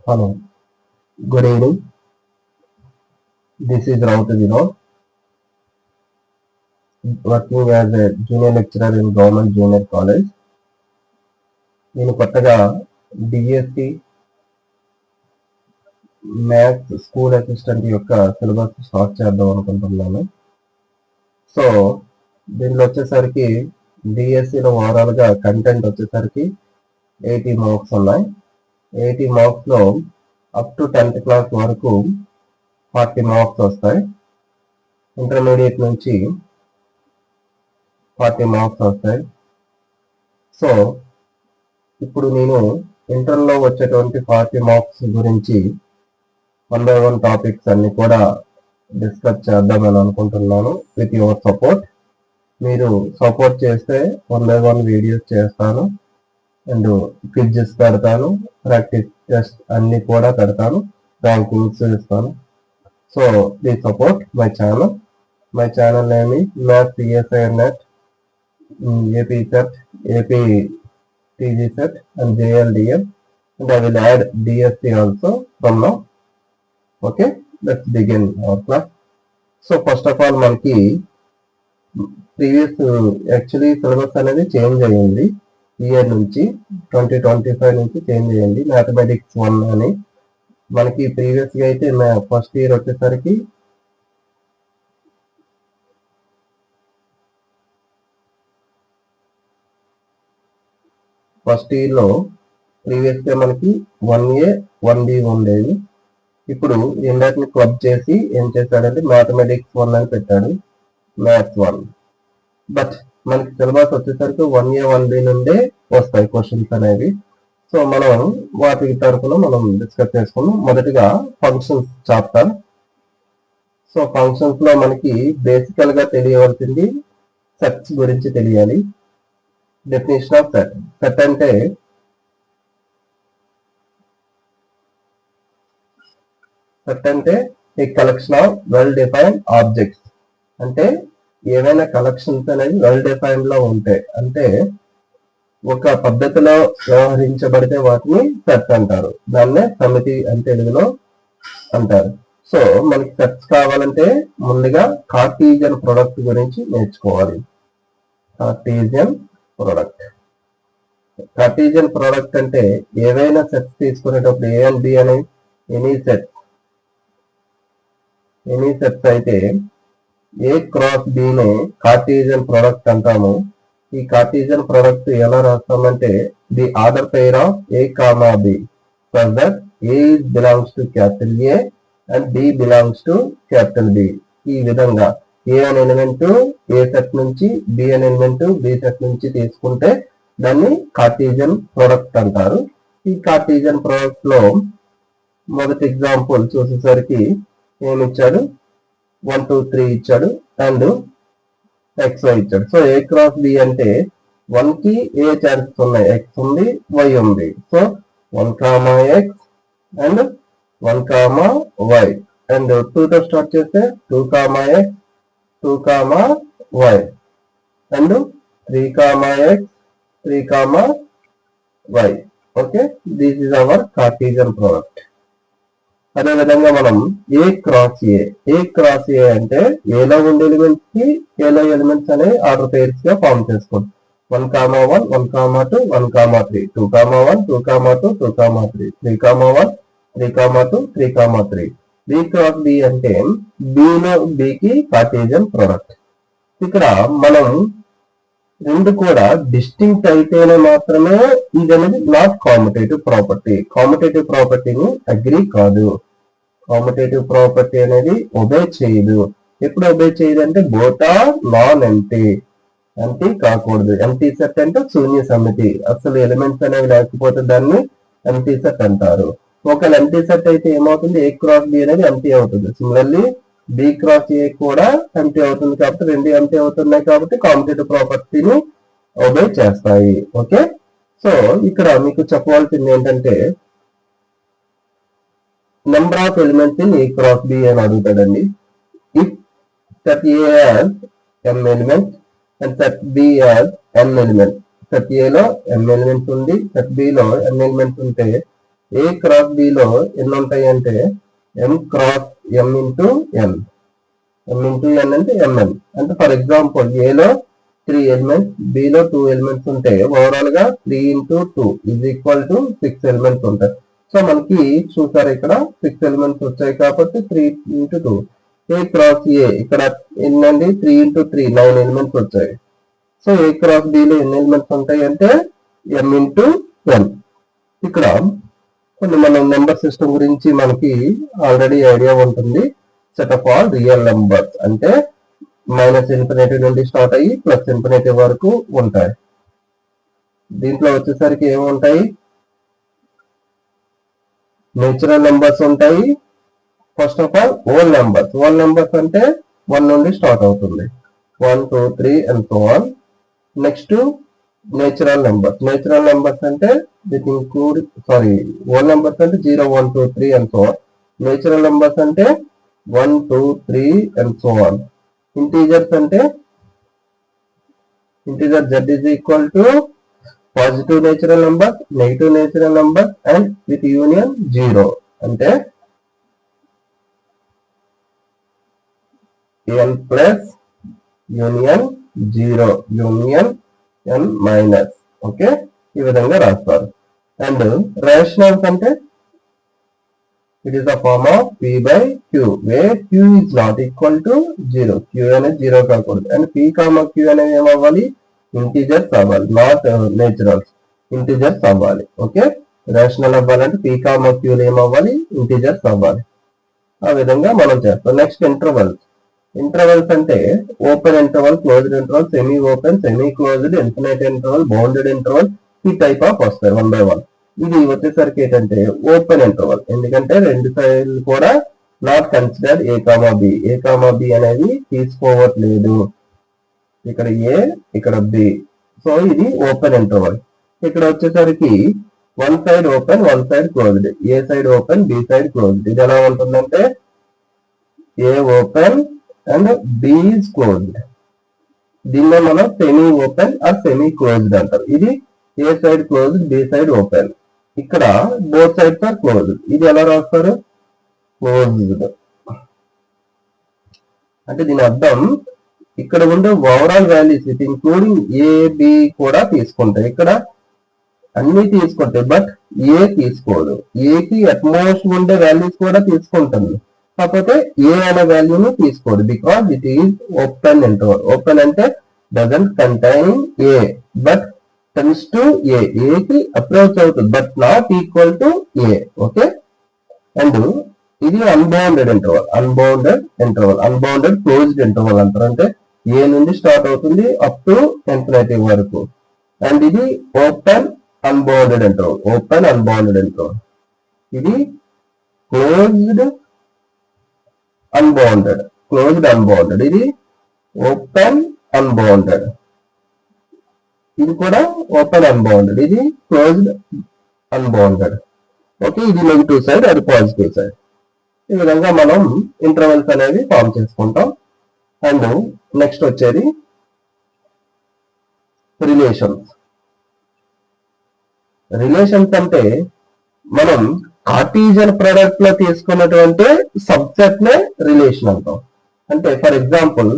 Hello, good evening. This is Rautu Vinod, working as a junior lecturer in Government Junior College. నేను కొత్తగా DSC maths school assistant యొక్క syllabus start చేద్దాం అనుకుంటున్నాను. So దీనిలో వచ్చేసరికి డిఎస్సిలో ఓవరాల్గా కంటెంట్ వచ్చేసరికి 80 మార్క్స్ ఉన్నాయి. 80 మార్క్స్లో అప్ టు 10th క్లాస్ వరకు 40 మార్క్స్ వస్తాయి. ఇంటర్మీడియట్ నుంచి 40 మార్క్స్ వస్తాయి. సో ఇప్పుడు నేను ఇంటర్లో వచ్చేటువంటి 40 మార్క్స్ గురించి 1 by 1 టాపిక్స్ అన్ని కూడా డిస్కస్ చేద్దామని అనుకుంటున్నాను. విత్ యువర్ సపోర్ట్, మీరు సపోర్ట్ చేస్తే 1 by 1 వీడియోస్ చేస్తాను అండ్ క్విజెస్ పెడతాను, ప్రాక్టీస్ టెస్ట్ అన్ని కూడా పెడతాను, ర్యాంకింగ్స్ ఇస్తాను. So please support my channel. My channel name is Maths CSI Net, AP Set, AP TG Set and JLDM, and I will add DSC also from now. Okay, let's begin our class. So first of all మనకి previous actually syllabus అనేది change అయ్యింది. Year నుంచి 2025 నుంచి change అయ్యింది. Mathematics 1 అని మనకి ప్రీవియస్గా అయితే ఫస్ట్ ఇయర్ వచ్చేసరికి ఫస్ట్ ఇయర్లో ప్రీవియస్గా మనకి 1A 1B ఉండేది. ఇప్పుడు రెండింటిని క్లబ్ చేసి ఏం చేశాడంటే మ్యాథమెటిక్స్ 1 అని పెట్టాడు, మ్యాథ్స్ 1. బట్ మనకి సిలబస్ వచ్చేసరికి 1A 1B నుండే వస్తాయి క్వశ్చన్స్ అనేవి. సో మనం వాటి తరపున మనం డిస్కస్ చేసుకున్నాం. మొదటిగా ఫంక్షన్స్ చాప్టర్. సో ఫంక్షన్స్ లో మనకి బేసికల్ గా తెలియవలసింది సెట్స్ గురించి తెలియాలి. Definition of set. సెట్ అంటే a collection of well defined objects. అంటే ఏవైనా కలెక్షన్స్ అనేవి వెల్ డిఫైన్డ్ లో ఉంటాయి, అంటే ఒక పద్ధతిలో వ్యవహరించబడితే వాటిని సెట్స్ అంటారు. దాన్నే సమితి అని తెలుగులో అంటారు. సో మనకి సెట్స్ కావాలంటే ముందుగా కార్టీజియన్ ప్రొడక్ట్ గురించి నేర్చుకోవాలి. కార్టీజియన్ ప్రొడక్ట్ అంటే ఏవైనా సెట్స్ తీసుకునేటప్పుడు ఏ అండ్ బి అనే ఎనీ సెట్స్ అయితే ఏ క్రాస్ బి నే కార్టీజియన్ ప్రొడక్ట్ అంటాము. ఈ కార్టీజియన్ ప్రొడక్ట్ ఎలా రాస్తామంటే the order pair of A comma B such that A belongs to capital A and B belongs to capital B. ఈ విధంగా ఏ అనే ఎలిమెంట్ ఏ సెట్ నుంచి, బి అనే ఎలిమెంట్ బి సెట్ నుంచి తీసుకుంటే దాన్ని కార్టీజియన్ ప్రొడక్ట్ అంటారు. ఈ కార్టీజియన్ ప్రొడక్ట్ లో మొదటి ఎగ్జాంపుల్ చూసేసరికి ఏమి ఇచ్చాడు, 1 2 3 ఇచ్చాడు అండ్ XY ఇచ్చాడు. సో ఏ క్రాస్ బి అంటే 1 కి ఏ ఛాన్సెస్ ఉన్నాయి, X ఉంది, Y ఉంది. So 1, X and 1, Y and 2 తో స్టార్ట్ చేస్తే 2, X 2, Y and 3, X 3, Y. Okay, this is our Cartesian product. అదే విధంగా మనం ఏ క్రాస్ ఏ అంటే ఏలో ఉండే ఎలిమెంట్స్ కి ఏలో ఎలిమెంట్స్ అనే ఆర్డర్ పెయిర్స్ గా ఫామ్ చేసుకోండి. 1, 1, 1, 2, 1, 3, 2, 1, 2, 2, 2, 3, 3, 1, 3, 2, 3, 3. బి క్రాస్ బి అంటే బిలో బికి కార్టీజియన్ ప్రొడక్ట్. ఇక్కడ మనం రెండు కూడా డిస్టింక్ట్ అయితేనే మాత్రమే ఇది అనేది నాట్ కామ్యుటేటివ్ ప్రాపర్టీ. కామ్యుటేటివ్ ప్రాపర్టీని అగ్రీ కాదు. కామ్యుటేటివ్ ప్రాపర్టీ అనేది ఒబే చేయదు. ఎప్పుడు ఒబే చేయదు అంటే బోత్ ఆర్ నాన్ ఎంటీ కాకూడదు. ఎంటీ సెట్ అంటే శూన్య సమితి, అసలు ఎలిమెంట్స్ అనేవి లేకపోతే దాన్ని ఎంటీ సెట్ అంటారు. ఒకవేళ ఎంటీ సెట్ అయితే ఏమవుతుంది, ఏ క్రాస్ బి అనేది ఎంటీ అవుతుంది. సిమిలర్లీ బి క్రాస్ ఏ కూడా ఎంటీ అవుతుంది. కాబట్టి రెండు ఎంటీ అవుతున్నాయి కాబట్టి కామ్యుటేటివ్ ప్రాపర్టీని ఒబే చేస్తాయి. ఓకే, సో ఇక్కడ మీకు చెప్పవలసింది ఏంటంటే number of elements in A cross B అని అడుగుతాడండి. If set A has m elements and set B has n elements. Set A లో m ఎలిమెంట్స్ ఉంది, సెట్ బి లో n ఎలిమెంట్స్ ఉంటే ఏ క్రాస్ బి లో ఎన్ని ఉంటాయి అంటే m cross m into n. m into n అంటే mn. అంటే ఫర్ ఎగ్జాంపుల్ ఏ లో 3 ఎలిమెంట్స్, బి లో 2 ఎలిమెంట్స్ ఉంటే ఓవరాల్ గా 3 into 2 is equal to 6 elements ఉంటాయి. సో మనకి చూసారు ఇక్కడ 6 ఎలిమెంట్స్ వచ్చాయి కాబట్టి 3 ఇంటూ 2. ఏ క్రాస్ ఏ ఇక్కడ ఎన్నండి 3 ఇంటూ 3 9 ఎలిమెంట్స్ వచ్చాయి. సో ఏ క్రాస్ బి లో ఎన్ని ఎలిమెంట్స్ ఉంటాయి అంటే m ఇంటూ n. ఇక్కడ కొన్ని మన నెంబర్ సిస్టమ్ గురించి మనకి ఆల్రెడీ ఐడియా ఉంటుంది. Set of all real numbers అంటే -∞ నుండి స్టార్ట్ అయ్యి +∞ వరకు ఉంటాయి. దీంట్లో వచ్చేసరికి ఏముంటాయి, నేచురల్ నెంబర్స్ ఉంటాయి. First of all whole numbers అంటే 1 నుండి స్టార్ట్ అవుతుంది. 1 2 3 and so on. Next natural numbers అంటే విత్ ఇంక్లూడ్ హోల్ నెంబర్స్ అంటే 0 1 2 3 and so on. Natural numbers అంటే 1 2 3 అండ్ సో ఆన్. ఇంటీజర్స్ అంటే integer z is equal to positive natural numbers, negative natural numbers and with union 0 అంటే n plus union 0 union n minus. Okay, ఈ విధంగా రాస్తారు. And rationals అంటే it is the form of p by q where q is not equal to 0. q అనేది 0 కాకూడదు. And p, q అనేది ఏమవ్వాలి, integers అవ్వాలి, నాట్ నేచురల్స్, ఇంటీజర్స్ అవ్వాలి. ఓకే, రేషనల్ అవ్వాలంటే p, q ఏమవ్వాలి, ఇంటీజర్స్ అవ్వాలి. ఆ విధంగా మనం చేస్తాం. నెక్స్ట్ ఇంటర్వల్స్ అంటే open interval, closed interval, semi open, semi closed, infinite interval, bounded interval, ఈ టైప్ ఆఫ్ వస్తాయి 1 by 1. ఇది వచ్చేసరికి ఏంటంటే ఓపెన్ ఇంటర్వల్, ఎందుకంటే రెండు సైడ్లు కూడా not consider A comma B అనేది తీసుకోవట్లేదు. ఇక్కడ ఏ, ఇక్కడ బి. సో ఇది ఓపెన్ ఇంటర్వల్. ఇక్కడ వచ్చేసరికి one side open, one side closed. A side open, B side closed. ఇది ఎలా ఉంటుందంటే A open and B is closed. దీన్నే మనం semi open or semi closed అంటారు. ఇది A side closed, B side open. ఇక్కడ బోత్ సైడ్స్ ఆర్ క్లోజ్డ్. ఇది ఎలా రాస్తారు, క్లోజ్డ్. అంటే దీని అర్థం ఇక్కడ ఉండే overall values with including A, B కూడా తీసుకుంటాయి. ఇక్కడ అన్ని తీసుకుంటాయి, బట్ ఏ తీసుకోదు. ఏకి అట్మోస్ట్ ఉండే వాల్యూస్ కూడా తీసుకుంటుంది, కాకపోతే ఏ అనే వాల్యూని తీసుకోదు. Because it is open interval. Open అంటే doesn't contain A but tends to A. ఏకి అప్రోచ్ అవుతుంది but not equal to A. Okay, and ఇది unbounded interval, unbounded closed interval అంటారు. అంటే ఏ నుండి స్టార్ట్ అవుతుంది అప్ టు ఇన్ఫినిటీ వరకు. And ఇది ఓపెన్ అన్బౌండెడ్ ఇంటర్వల్, ఇది క్లోజ్డ్ అన్బౌండెడ్, ఇది ఓపెన్ అన్బౌండెడ్, ఇది కూడా ఓపెన్ అన్బౌండెడ్, ఇది క్లోజ్డ్ అన్బౌండెడ్. ఓకే, ఇది నెగిటివ్ సైడ్, అది పాజిటివ్ సైడ్. ఈ విధంగా మనం ఇంటర్వెల్స్ అనేవి ఫామ్ చేసుకుంటాం. అండ్ నెక్స్ట్ వచ్చేది రిలేషన్స్ అంటే మనం కార్టీజియన్ ప్రొడక్ట్ లో తీసుకున్నటువంటి సబ్సెట్ నే రిలేషన్ అంటాం. అంటే ఫర్ ఎగ్జాంపుల్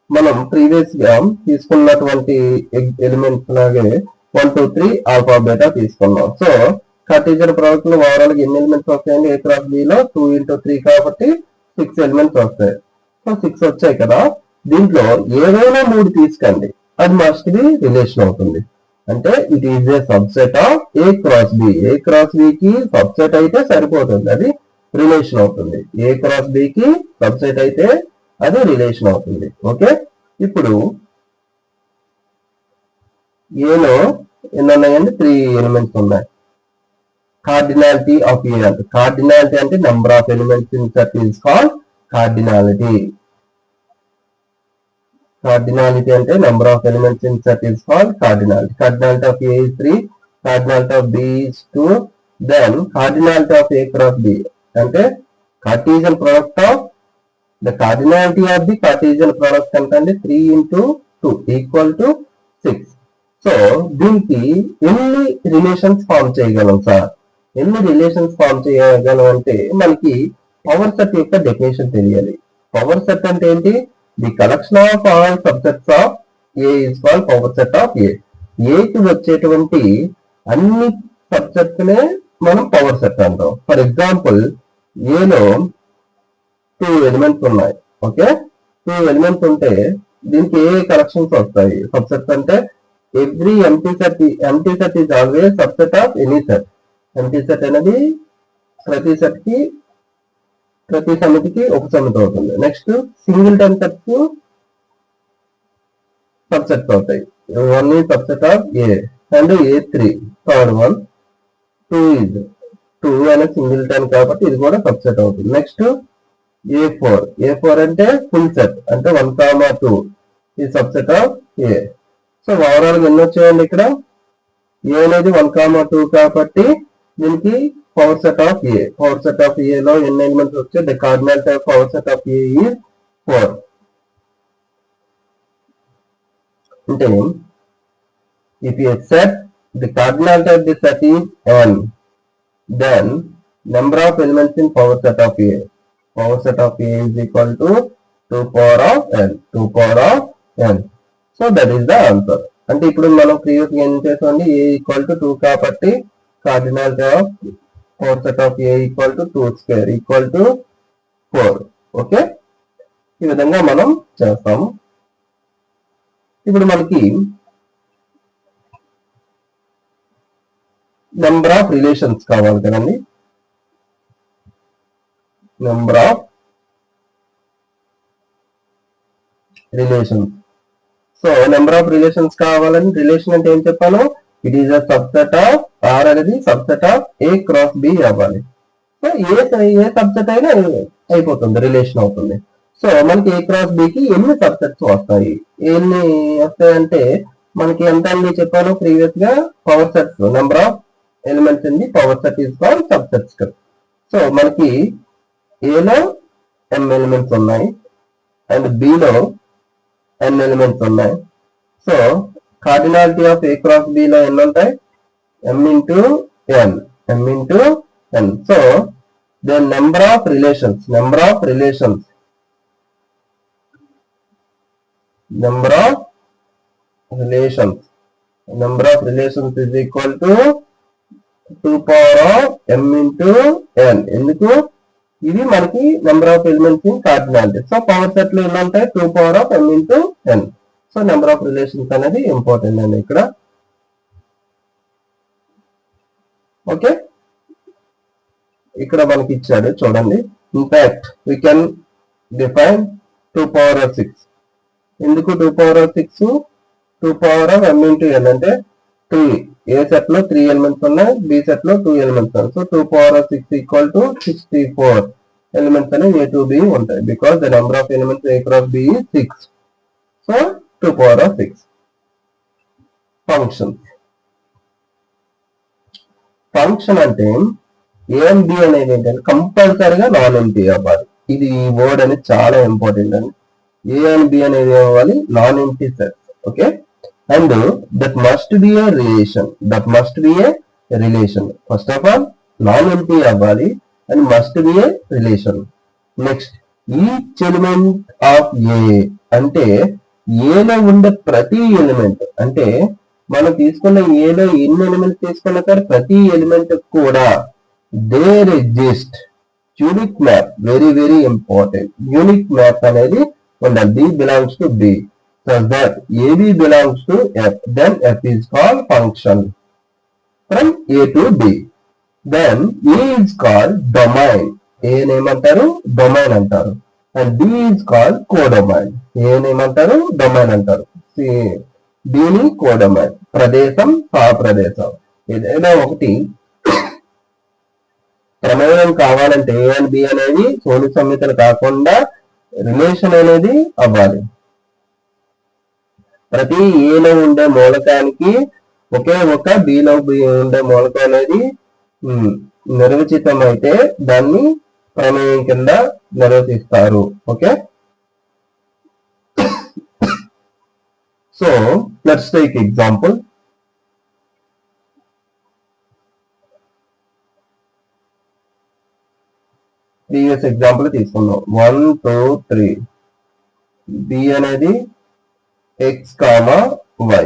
మనం ప్రీవియస్ గా తీసుకున్నటువంటి ఎలిమెంట్స్ లాగే 1 2 3 ఆల్ఫా బీటా తీసుకున్నాం. సో కార్టీజియన్ ప్రొడక్ట్ లో ఓవరాల్ గా ఎన్ని ఎలిమెంట్స్ వస్తాయండి, ఏ క్రాస్ బి లో 2 into 3 కాబట్టి 6 ఎలిమెంట్స్ వస్తాయి. సో 6 వచ్చాయి కదా, దీంట్లో ఏదైనా 3 తీసుకోండి, అది మస్ట్ బి రిలేషన్ అవుతుంది. అంటే it is a subset of A cross B. A cross B కి సబ్సెట్ అయితే సరిపోతుంది, అది రిలేషన్ అవుతుంది. ఏ క్రాస్ బి కి సబ్సెట్ అయితే అది రిలేషన్ అవుతుంది. ఓకే, ఇప్పుడు ఏలో ఎన్ని ఉన్నాయండి, 3 ఎలిమెంట్స్ ఉన్నాయి. కార్డినాలిటీ ఆఫ్ ఏ అంటే, కార్డినాలిటీ అంటే number of elements in set is called cardinality. Cardinality అంటే number of elements in set is called cardinality. Cardinality of A is 3, cardinality of B is 2, then cardinality of A cross B అంటే Cartesian product of the cardinality of the Cartesian product అంటే 3 into 2 equal to 6. So దీనికి ఎన్ని relations form చేయగలం sir, ఎన్ని relations form చేయగలం అంటే మనకి power set యొక్క డెఫినేషన్ తెలియాలి. పవర్ సెట్ అంటే ఏంటి? The collection of all subsets of A is called power set of A. ఏకి వచ్చేటువంటి అన్ని సబ్సెట్స్ నే మనం పవర్ సెట్ అంటాం. ఫర్ ఎగ్జాంపుల్ ఏలో 2 ఎలిమెంట్స్ ఉన్నాయి. ఓకే, 2 ఎలిమెంట్స్ ఉంటే దీనికి ఏ కలెక్షన్స్ వస్తాయి? సబ్సెట్స్ అంటే every empty set is always subset of any set. Empty set అనేది ప్రతి సెట్ కి ప్రతి సమితికి ఒక సమితి అవుతుంది. నెక్స్ట్ సింగిల్టన్ సెట్స్ సబ్సెట్స్ అవుతాయి. 1 is subset of A and A3. Third one 2 is 2 అనే సింగిల్టన్ కాబట్టి ఇది కూడా సబ్సెట్ అవుతుంది. నెక్స్ట్ A4 అంటే ఫుల్ సెట్ అంటే 1, 2 ఈ subset of A. So overall ఎన్ని వచ్చాయండి ఇక్కడ? A అనేది 1, 2 కాబట్టి దీనికి power set of A. Power set of A లో ఎన్ని ఎలిమెంట్స్ వచ్చాయి? The cardinal type power set of A is 4. అంటే if you set the cardinality of the set is n, then number of elements in power set of A. Power set of A is equal to 2 power of n. 2 power of n. So that is the answer. అంటే ఇప్పుడు మనం previous ఏం చేసామండి? A equal to 2 కాబట్టి cardinality of power set of A equal to 2 square equal to 4. Okay, ఈ విధంగా మనం చేస్తాము. ఇప్పుడు మనకి నెంబర్ ఆఫ్ రిలేషన్స్ కావాలి కదండి. Number of relations. So number of relations కావాలని రిలేషన్ అంటే ఏం చెప్పాను? It is a subset of R అనేది subset of A cross B అవ్వాలి. సో ఏ సబ్సెట్ అయినా అయిపోతుంది, రిలేషన్ అవుతుంది. సో మనకి ఏ క్రాస్ బికి ఎన్ని సబ్సెట్స్ వస్తాయి? ఎన్ని వస్తాయంటే మనకి ఎంత అని చెప్పాను ప్రీవియస్ గా? Power sets, number of elements in the power set is called subsets. So మనకి ఏలో m ఎలిమెంట్స్ ఉన్నాయి అండ్ బిలో n ఎలిమెంట్స్ ఉన్నాయి. So cardinality of A cross B లో ఎన్ని ఉంటాయి? m into n. So the number of relations is equal to 2 power of m into n. ఎందుకు? ఇది మనకి number of elements in cardinality. So power set లో ఎన్ని ఉంటాయి? 2 power of m into n. So number of relations అనేది important అండి ఇక్కడ. Okay, ఇక్కడ మనకి ఇచ్చాడు చూడండి. In fact we can define 2 power of 6. ఎందుకు 2 power of 6? 2 power of m into n అంటే 3. ఏ సెట్ లో 3 ఎలిమెంట్స్ ఉన్నాయి, బి సెట్ లో 2 ఎలిమెంట్స్ ఉన్నాయి. So 2 power of 6 equal to 64 elements అనేవి A to B ఉంటాయి. Because the number of elements A cross B is 6. So 2 power of 6. Function అంటే ఏ and B అనేది ఏంటంటే కంపల్సరీగా నాన్ ఎంటీ అవ్వాలి. ఇది ఈ వర్డ్ అనేది చాలా ఇంపార్టెంట్ అండి. ఏ అండ్ బి అనేది అవ్వాలి non empty set. Okay, and that must be a relation. First of all non-empty అవ్వాలి and must be a relation. Next, each element of A అంటే A లో ఉండే ప్రతి ఎలిమెంట్, అంటే మనం తీసుకున్న A లో ఎన్ని ఎలిమెంట్స్ తీసుకున్నా సరే ప్రతి ఎలిమెంట్ కూడా there exist unique map. Very very important. Unique map అనేది ఉండాలి. B belongs to B. So that AB belongs to F, then F is called function from A to B. Then A is called domain. A name antaru domain antaru, and B is called codomain. A name antaru domain antaru. See, B ni codomain. Pradesam Pradesam. ఏదైనా ఒకటి ప్రమేయం కావాలంటే A and B అనేది సోని సమ్మితలు కాకుండా relation అనేది అవ్వాలి. ప్రతి ఏలో ఉండే మూలకానికి ఒకే ఒక బిలో ఉండే మూలకం అనేది నిర్వచితం అయితే దాన్ని ప్రమేయం కింద నిర్వచిస్తారు. Okay, so let's take example. Previous example తీసుకుందాం. 1 2 3 బి అనేది ఎక్స్ కామా వై.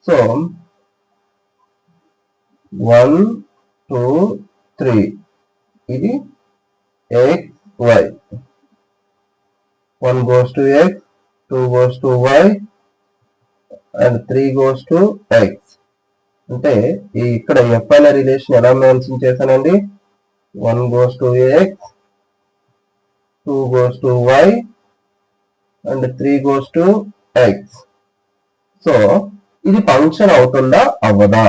సో 1 2 3 ఇది x y. 1 goes to x, 2 goes to y and 3 goes to x. అంటే ఇక్కడ f అనే రిలేషన్ ఎలా మెన్షన్ చేశానండి? 1 goes to x, 2 goes to y and 3 goes to x. So ఇది function అవుతుందా అవ్వదా?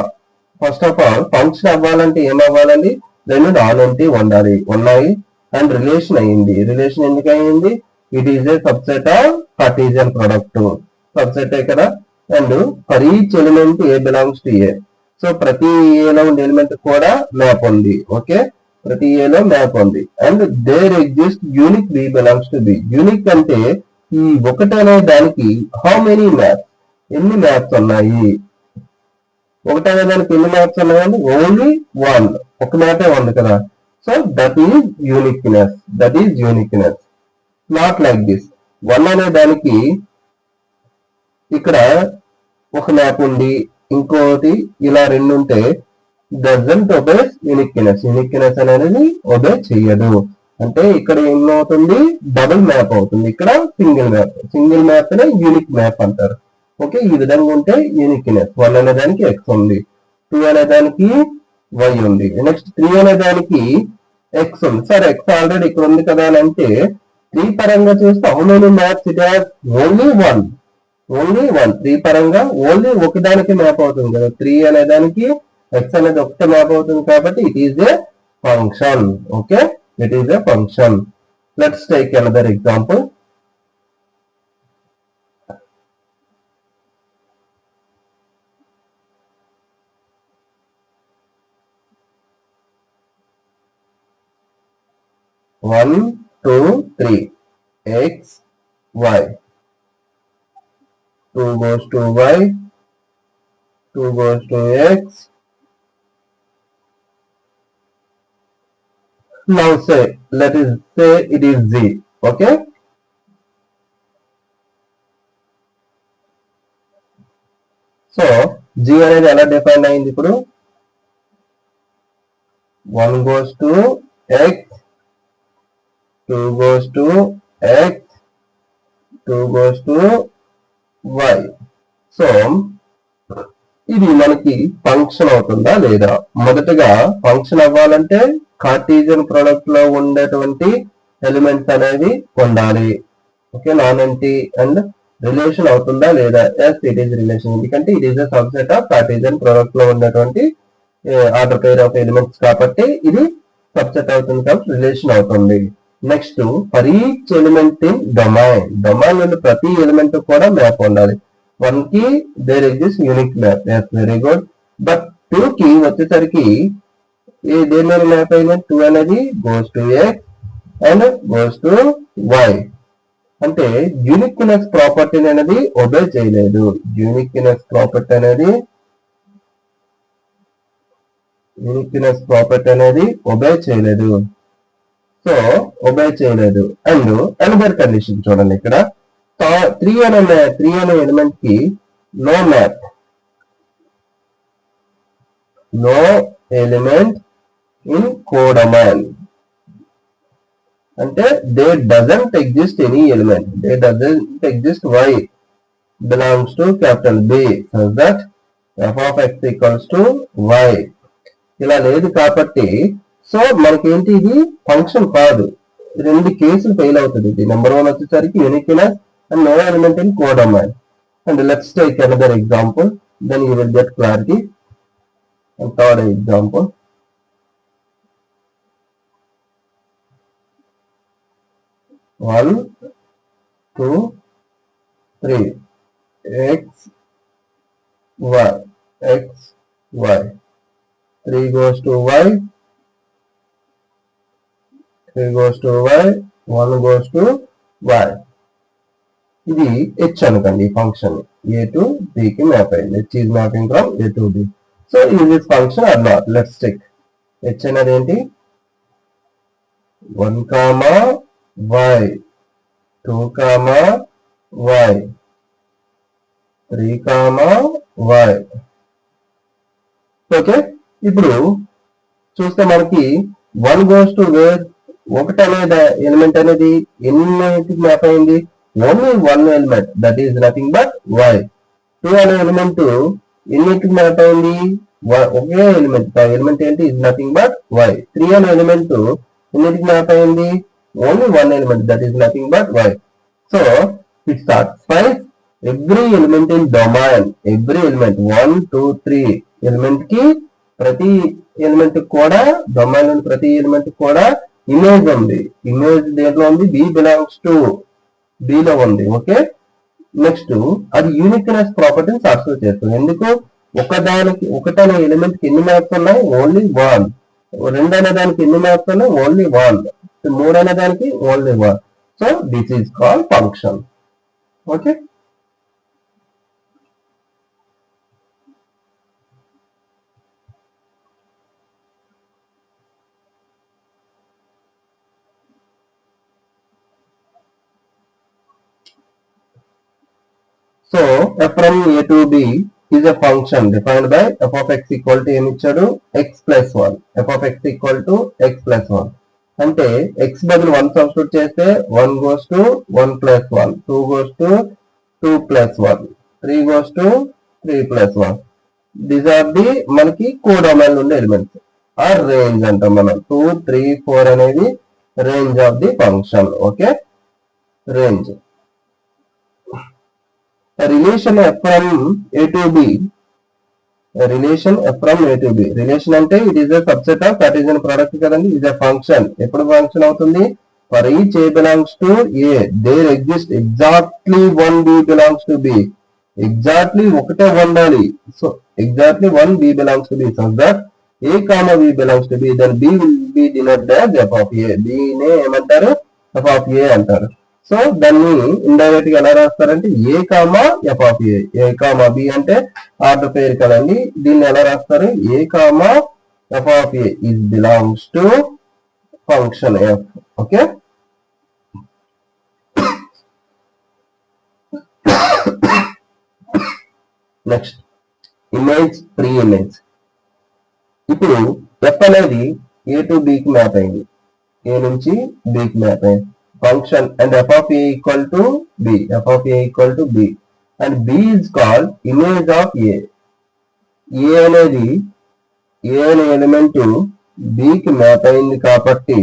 First of all function అవ్వాలంటే ఏమవ్వాలండి? రెండు నాన్ ఎంటీ ఉండాలి, ఉన్నాయి అండ్ రిలేషన్ అయ్యింది. రిలేషన్ ఎందుకు అయ్యింది? It is a subset of Cartesian product. Subset కదా. And for each element a belongs to A. So ప్రతి ఏలో ఉండే ఎలిమెంట్ కూడా మ్యాప్ ఉంది. ఓకే, ప్రతి ఏలో మ్యాప్ ఉంది. And there exist unique B belongs to B. Unique అంటే ఈ ఒకటి అనే దానికి హౌ మెనీ మ్యాప్స్, ఎన్ని మ్యాప్స్ ఉన్నాయి? ఒకటి అనే దానికి ఎన్ని మ్యాప్స్ ఉన్నాయండి? ఓన్లీ వన్, ఒక మ్యాపే ఉంది కదా. So that is uniqueness. That is uniqueness. Not like this. One అనే దానికి ఇక్కడ ఒక మ్యాప్ ఉండి ఇంకోటి ఇలా రెండు ఉంటే డజంట్ ఒబే యూనిక్నెస్. యూనిక్నెస్ అనేది ఒబే చెయ్యదు. అంటే ఇక్కడ ఏమవుతుంది? డబుల్ మ్యాప్ అవుతుంది. ఇక్కడ సింగిల్ మ్యాప్. సింగిల్ మ్యాప్ నే యూనిక్ మ్యాప్ అంటారు. ఓకే, ఈ విధంగా ఉంటే యూనిక్నెస్. 1 అనే దానికి ఎక్స్ ఉంది, 2 అనే దానికి వై ఉంది, నెక్స్ట్ 3 అనే దానికి ఎక్స్ ఉంది. సార్ ఎక్స్ ఆల్రెడీ ఇక్కడ ఉంది కదా అని అంటే 3 పరంగా చూస్తే how many maps it has? Only one. Only one. 3 పరంగా ఓన్లీ ఒకదానికి మ్యాప్ అవుతుంది కదా. 3 అనే దానికి ఎక్స్ అనేది ఒకటే మ్యాప్ అవుతుంది కాబట్టి it is A function. Okay, it is A function. Let's take another example. One, two, three. X, Y. 2 goes to Y. 2 goes to X. Now let us say it is Z. Okay. So G అనేది ఎలా define అయింది ఇప్పుడు? 1 goes to X, 2 goes to X, 2 goes to Y. So ఇది మనకి function అవుతుందా లేదా? మొదటగా function అవ్వాలంటే కార్టీసియన్ ప్రొడక్ట్ లో ఉండేటువంటి ఎలిమెంట్స్ అనేవి ఉండాలి. Okay, non empty and relation అవుతుందా లేదా? Yes, it is relation. ఎందుకంటే it is a subset of Cartesian product లో ఉండేటువంటి ఆర్డర్ పెయిర్ ఆఫ్ ఎలిమెంట్స్ కాబట్టి ఇది సబ్సెట్ అవుతుంది కాబట్టి రిలేషన్ అవుతుంది. Next for each element in domain. Domain నుండి ప్రతి ఎలిమెంట్ కూడా మ్యాప్ ఉండాలి. 1 కి there exist unique map. Yes, very good. But 2 కి వచ్చేసరికి దేని మీద మ్యాప్ అయినా? 2 అనేది goes to X and goes to Y. అంటే యూనిక్నెస్ ప్రాపర్టీ అనేది ఒబే చేయలేదు. యూనిక్నెస్ ప్రాపర్టీ అనేది ఒబే చేయలేదు. సో ఒబే చేయలేదు. అండ్ అనదర్ కండిషన్ చూడండి ఇక్కడ. 3 అనే ఎలిమెంట్ కి no map. No element in codomain. అంటే they doesn't exist any element. They doesn't exist y belongs to capital B such that f of x equals to y. ఇలా లేదు కాబట్టి so మనకేంటి? ఇది ఫంక్షన్ కాదు. రెండు కేసులు ఫెయిల్ అవుతుంది. ఇది నెంబర్ 1 వచ్చేసరికి uniqueness and no element in codomain. And let's take another example, then you will get clarity. And third example. One, 2, 3. X, Y. X, Y. 3 goes to Y. 3 goes to Y. 1 goes to Y. ఇది h అనుకోండి. Function a to b కి map అయింది. h is mapping from a to b. So is this function or not? Let's check. h అనేది ఏంటి? 1 comma y, 2 comma y, 3 comma y. Okay, ఇప్పుడు చూస్తే మనకి 1 goes to where, ఒకటి అనేది element అనేది ఎన్నిటికి మ్యాప్ అయింది, only 1 element, that is nothing but y. 2 అనే ఎలిమెంట్ ఎన్నిటికి మ్యాప్ అయింది, ఒకే ఎలిమెంట్, ఎలిమెంట్ ఏంటి, ఇస్ నథింగ్ బట్ y. 3 అనే ఎలిమెంట్ ఎన్నిటికి మ్యాప్ అయింది, only 1 element, that is nothing but y. So it satisfies every element in domain, every element 1 2 3 element కి, ప్రతి element కూడా domain లోని ప్రతి ఎలిమెంట్ కూడా ఇమేజ్ ఉంది. ఇమేజ్ దేంట్లో ఉంది, b బిలాంగ్స్ టు b లో ఉంది. ఓకే, నెక్స్ట్ అది యూనిక్నెస్ ప్రాపర్టీని సాటిస్ఫై చేస్తుంది. ఎందుకు, ఒకటనే ఎలిమెంట్ కి ఎన్ని మ్యాప్స్ ఉన్నాయి, ఓన్లీ 1. 2 అనే దానికి ఎన్ని మ్యాప్స్ ఉన్నాయి, ఓన్లీ 1. 3 అనే దానికి only 1. So this is called function. Okay, so f from a to b is a function defined by f of x equal to ఏమి ఇచ్చాడు, x plus 1. f of x equal to x plus 1 అంటే x బదులు 1 substitute చేస్తే 1 goes to 1 plus 1, 2 goes to 2 plus 1, 3 goes to 3 plus 1. These are the మనకి codomain ఉండే elements are range అంటాం మనం. 2 3 4 అనేది range of the function. Okay, range. Relation f from a to b, relation f from a to b, relation అంటే it is a subset of Cartesian product కదండి. Is a function. ఎప్పుడు function అవుతుంది, for each a belongs to a there exists exactly one b belongs to b. Exactly ఒకటే ఉండాలి. So exactly 1 b belongs to b so that a comma b belongs to b, then b will be denoted as f of a. b నే ఏమంటారు, f of a అంటారు. సో దాన్ని indirect గా ఎలా రాస్తారంటే A comma f of A. A comma B అంటే order pair కదండి. దీన్ని ఎలా రాస్తారు, A comma f of A is belongs to function f. Okay, next image, pre image. ఇప్పుడు ఎఫ్ అనేది ఏ టు బికి మ్యాప్ అయింది, ఏ నుంచి బికి మ్యాప్ అయింది function, and f of a equal to b, f of a equal to b, and b is called image of a. a అనేది a అనే element b కి map అయింది కాబట్టి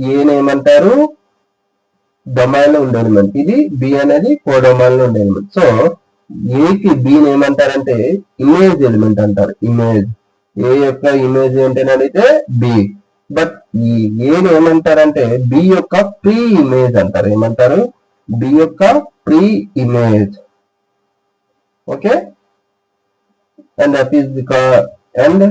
a ని ఏమంటారు, డొమైన్ లో ఉండే ఎలిమెంట్. ఇది b అనేది కోడొమైన్ లో ఉండే ఎలిమెంట్. సో a కి b ని ఏమంటారంటే ఇమేజ్ ఎలిమెంట్ అంటారు. ఇమేజ్, a యొక్క ఇమేజ్ ఏంటని అడిగితే b. బట్ ఈ ఏని ఏమంటారంటే బి యొక్క ప్రీ ఇమేజ్ అంటారు. ఏమంటారు, బి యొక్క pre image. Okay, and f is and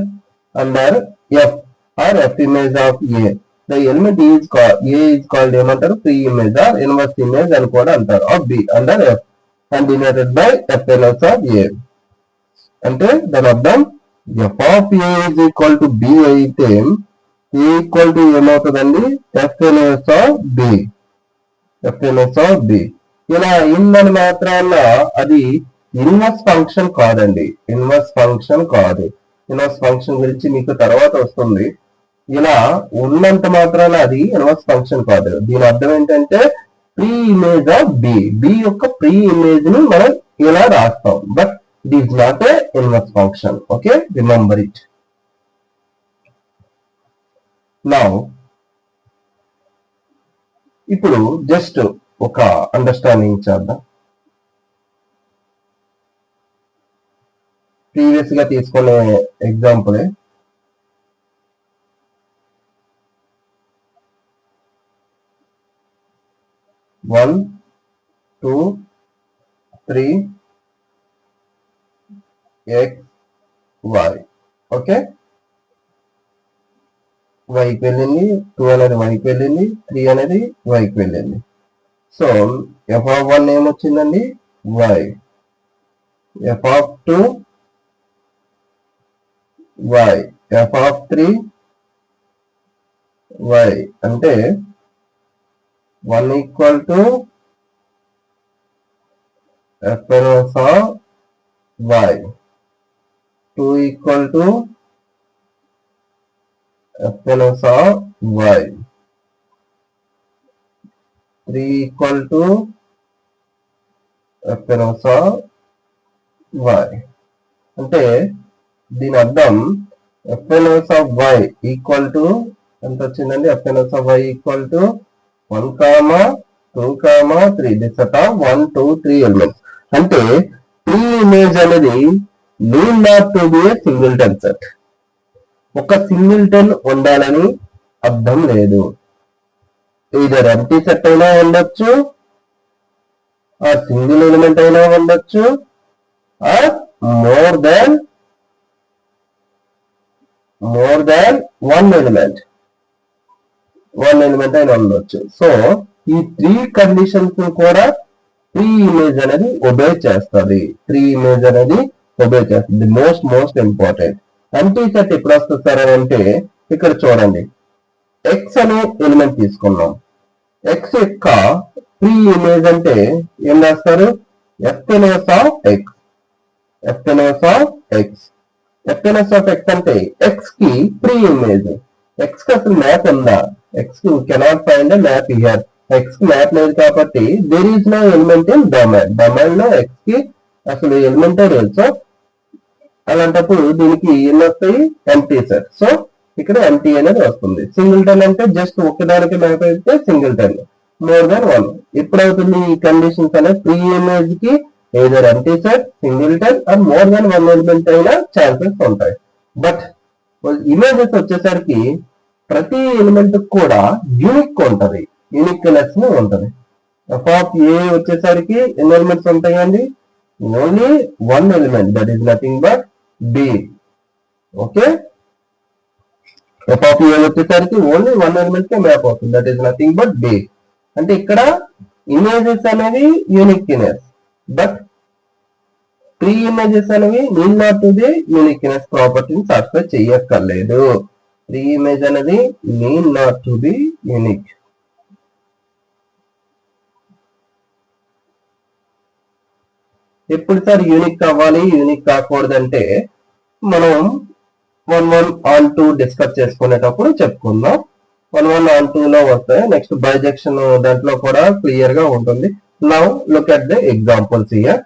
under f or f image of A the element is A is called ఏమంటారు, pre image or inverse image అని కూడా అంటారు of B under f and denoted by f inverse of A. అంటే దాని అర్థం f of A is equal to B అయితే equal to ఏమవుతుందండి, f inverse of B. F inverse of B ఇలా అయిందని మాత్రాన అది ఇన్వర్స్ ఫంక్షన్ కాదండి. ఇన్వర్స్ ఫంక్షన్ కాదు. ఇన్వర్స్ ఫంక్షన్ గురించి మీకు తర్వాత వస్తుంది. ఇలా ఉన్నంత మాత్రాన అది ఇన్వర్స్ ఫంక్షన్ కాదు. దీని అర్థం ఏంటంటే pre image of B. B యొక్క ప్రీ ఇమేజ్ ని మనం ఇలా రాస్తాం. But it is not a inverse function. Okay, remember it. Now ఇప్పుడు జస్ట్ ఒక అండర్స్టాండింగ్ చేద్దాం. ప్రీవియస్ గా తీసుకునే ఎగ్జాంపుల్ 1 2 3 x y. ఓకే, వైకి వెళ్ళింది, 2 అనేది వైకి వెళ్ళింది, 3 అనేది వైకి వెళ్ళింది. సో ఎఫ్ ఆఫ్ 1 ఏమొచ్చిందండి, y. F of 2 y. F of 3 y అంటే 1 equal to FNS of y, 2 equal to FNS of y, 3 equal to FNS of y. అంటే దీని అర్థం FNS of y equal to ఎంత వచ్చిందండి? FNS of y equal to 1, 2, 3 this set of 1, 2, 3 elements. అంటే ఈ image అనేది need not to B A singleton set. ఒక singleton ఉండాలని అర్థం లేదు. ఇదర్ ఎంప్టీ సెట్ అయినా ఉండొచ్చు, ఆ సింగిల్ ఎలిమెంట్ అయినా ఉండొచ్చు, or more than one element అయినా ఉండొచ్చు. సో ఈ 3 కండిషన్స్ కూడా ప్రీ ఇమేజ్ అనేది ఒబే చేస్తుంది. Most important. ఎంప్టీ సెట్ ఎప్పుడు వస్తుంది సార్ అని అంటే ఇక్కడ చూడండి, ఎక్స్ అనే ఎలిమెంట్ తీసుకున్నాం. ఎక్స్ యొక్క ప్రీ ఇమేజ్ అంటే ఏం రాస్తారు? F inverse of X. F inverse of X అంటే ఎక్స్ కి ప్రీ ఇమేజ్. ఎక్స్ కి అసలు మ్యాప్ ఉందా? ఎక్స్ కి cannot find a map here. X కి మ్యాప్ లేదు కాబట్టి there is no element in domain. Domain లో ఎక్స్ కి అసలు ఎలిమెంటే లేదు. సో అలాంటప్పుడు దీనికి ఎన్ని వస్తాయి? Empty set. సో ఇక్కడ ఎంప్టీ అనేది వస్తుంది. సింగిల్టన్ అంటే జస్ట్ ఒకదానికి మ్యాప్ అయితే సింగిల్టన్. మోర్ దాన్ 1 ఎప్పుడు అవుతుంది? ఈ కండిషన్స్ అనేది ప్రీ ఇమేజ్ కి either empty set, singleton or more than 1 element అయినా ఛాన్సెస్ ఉంటాయి. బట్ ఇమేజెస్ వచ్చేసరికి ప్రతి ఎలిమెంట్ కూడా యూనిక్ ఉంటది, యూనిక్నెస్ ఉంటది. ఎఫ్ ఆఫ్ ఏ వచ్చేసరికి ఎన్ని ఎలిమెంట్స్ ఉంటాయండి? Only 1 element, that is nothing but B. Okay, f of A వచ్చేసరికి ఓన్లీ 1 ఎలిమెంట్ కే మ్యాప్ అవుతుంది, that is nothing but B. అంటే ఇక్కడ ఇమేజెస్ అనేవి యూనిక్నెస్, బట్ ప్రీ ఇమేజెస్ అనేవి need not to be uniqueness ప్రాపర్టీని సాటిస్ఫై చెయ్యక్కర్లేదు. ప్రీ ఇమేజ్ అనేది need not to B unique. ఎప్పుడు సార్ యూనిక్ అవ్వాలి, యూనిక్ కాకూడదంటే మనం 1, 1 on 2 డిస్కస్ చేసుకునేటప్పుడు చెప్పుకుందాం. 1, 1 on 2 లో వస్తాయి. నెక్స్ట్ బైజెక్షన్ దాంట్లో కూడా క్లియర్ గా ఉంటుంది. Now look at the examples here.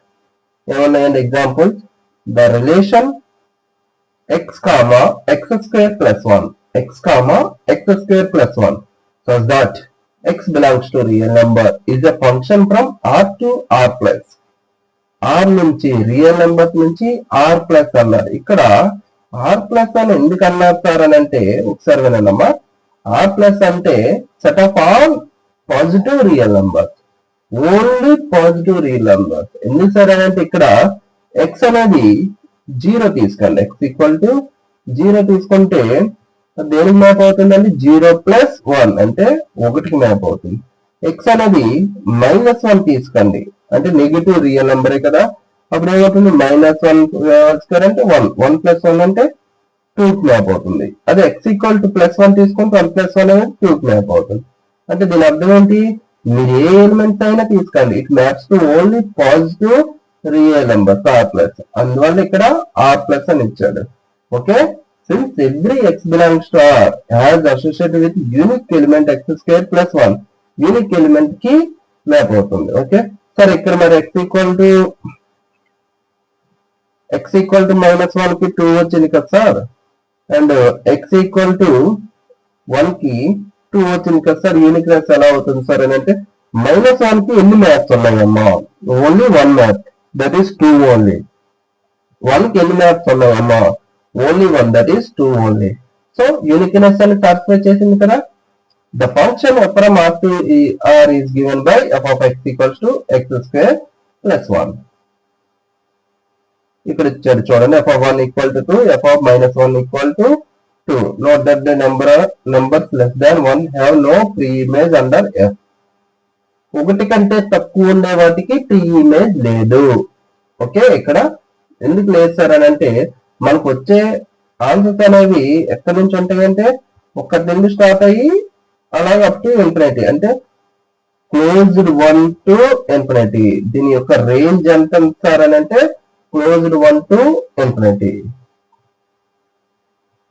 ఏమన్నాయండి examples? The relation x, x square plus 1, x, x square plus 1 such that x belongs to real number is a function from R to R plus. R నుంచి real number నుంచి R plus అన్నారు. ఇక్కడ R plus అని ఎందుకు అన్నారు sir అని అంటే ఒకసారి వినండమ్మా. R ప్లస్ అంటే set of all positive real numbers, only positive real numbers. ఎందుకు సార్ అని అంటే ఇక్కడ x అనేది 0 తీసుకోండి. x ఈక్వల్ టు 0 తీసుకుంటే దేనికి మ్యాప్ అవుతుందండి? 0 ప్లస్ 1 అంటే 1కి మ్యాప్ అవుతుంది. x అనేది -1 తీసుకోండి, అంటే నెగిటివ్ రియల్ నెంబరే కదా. అప్పుడు ఏమవుతుంది? -1 అంటే 1 ప్లస్ 1 అంటే 2కి మ్యాప్ అవుతుంది. అదే x ఈక్వల్ టు +1 తీసుకుంటే 1 ప్లస్ 1 అనేది 2కి మ్యాప్ అవుతుంది. అంటే దీని అర్థం ఏంటి? మీరు ఏ ఎలిమెంట్స్ అయినా తీసుకోండి, it maps to only positive real numbers R plus. అందువల్ల ఇక్కడ R ప్లస్ అని ఇచ్చాడు. Okay, since every x belongs to R has associated with unique element x square plus 1, unique element కి మ్యాప్ అవుతుంది. ఓకే సార్, ఇక్కడ మరి x equal to -1 కి 2 వచ్చింది కదా sir, and x equal to 1 కి 2 వచ్చింది కదా సార్. యూనిక్నెస్ ఎలా అవుతుంది సార్ అని అంటే -1 కి ఎన్ని మ్యాప్స్ ఉన్నాయమ్మా? Only 1 map, that is 2 only. 1 కి ఎన్ని మ్యాప్స్ ఉన్నాయమ్మా? Only 1, that is 2 only. So uniqueness అని సాటిస్ఫై చేసింది కదా. The function f from R to R is given by f of x equals to x square plus 1. ఇక్కడ ఇచ్చాడు చూడండి, f of 1 equal to 2, f of -1 equal to 2. Note that the numbers less than 1 have no pre-image under f. 1 కంటే తక్కువ ఉండే వాటికి pre-image లేదు. Okay, ఇక్కడ ఎందుకు లేదు సార్ అని అంటే మనకు వచ్చే ఆన్సర్స్ అనేవి ఎక్కడి నుంచి ఉంటాయంటే 1 నుండి స్టార్ట్ అయ్యి అలాగే అప్ టు ఇన్ఫినిటీ అంటే క్లోజ్డ్ 1 to ఇన్ఫినిటీ. దీని యొక్క రేంజ్ ఎంత సార్ అని అంటే closed 1 to infinity.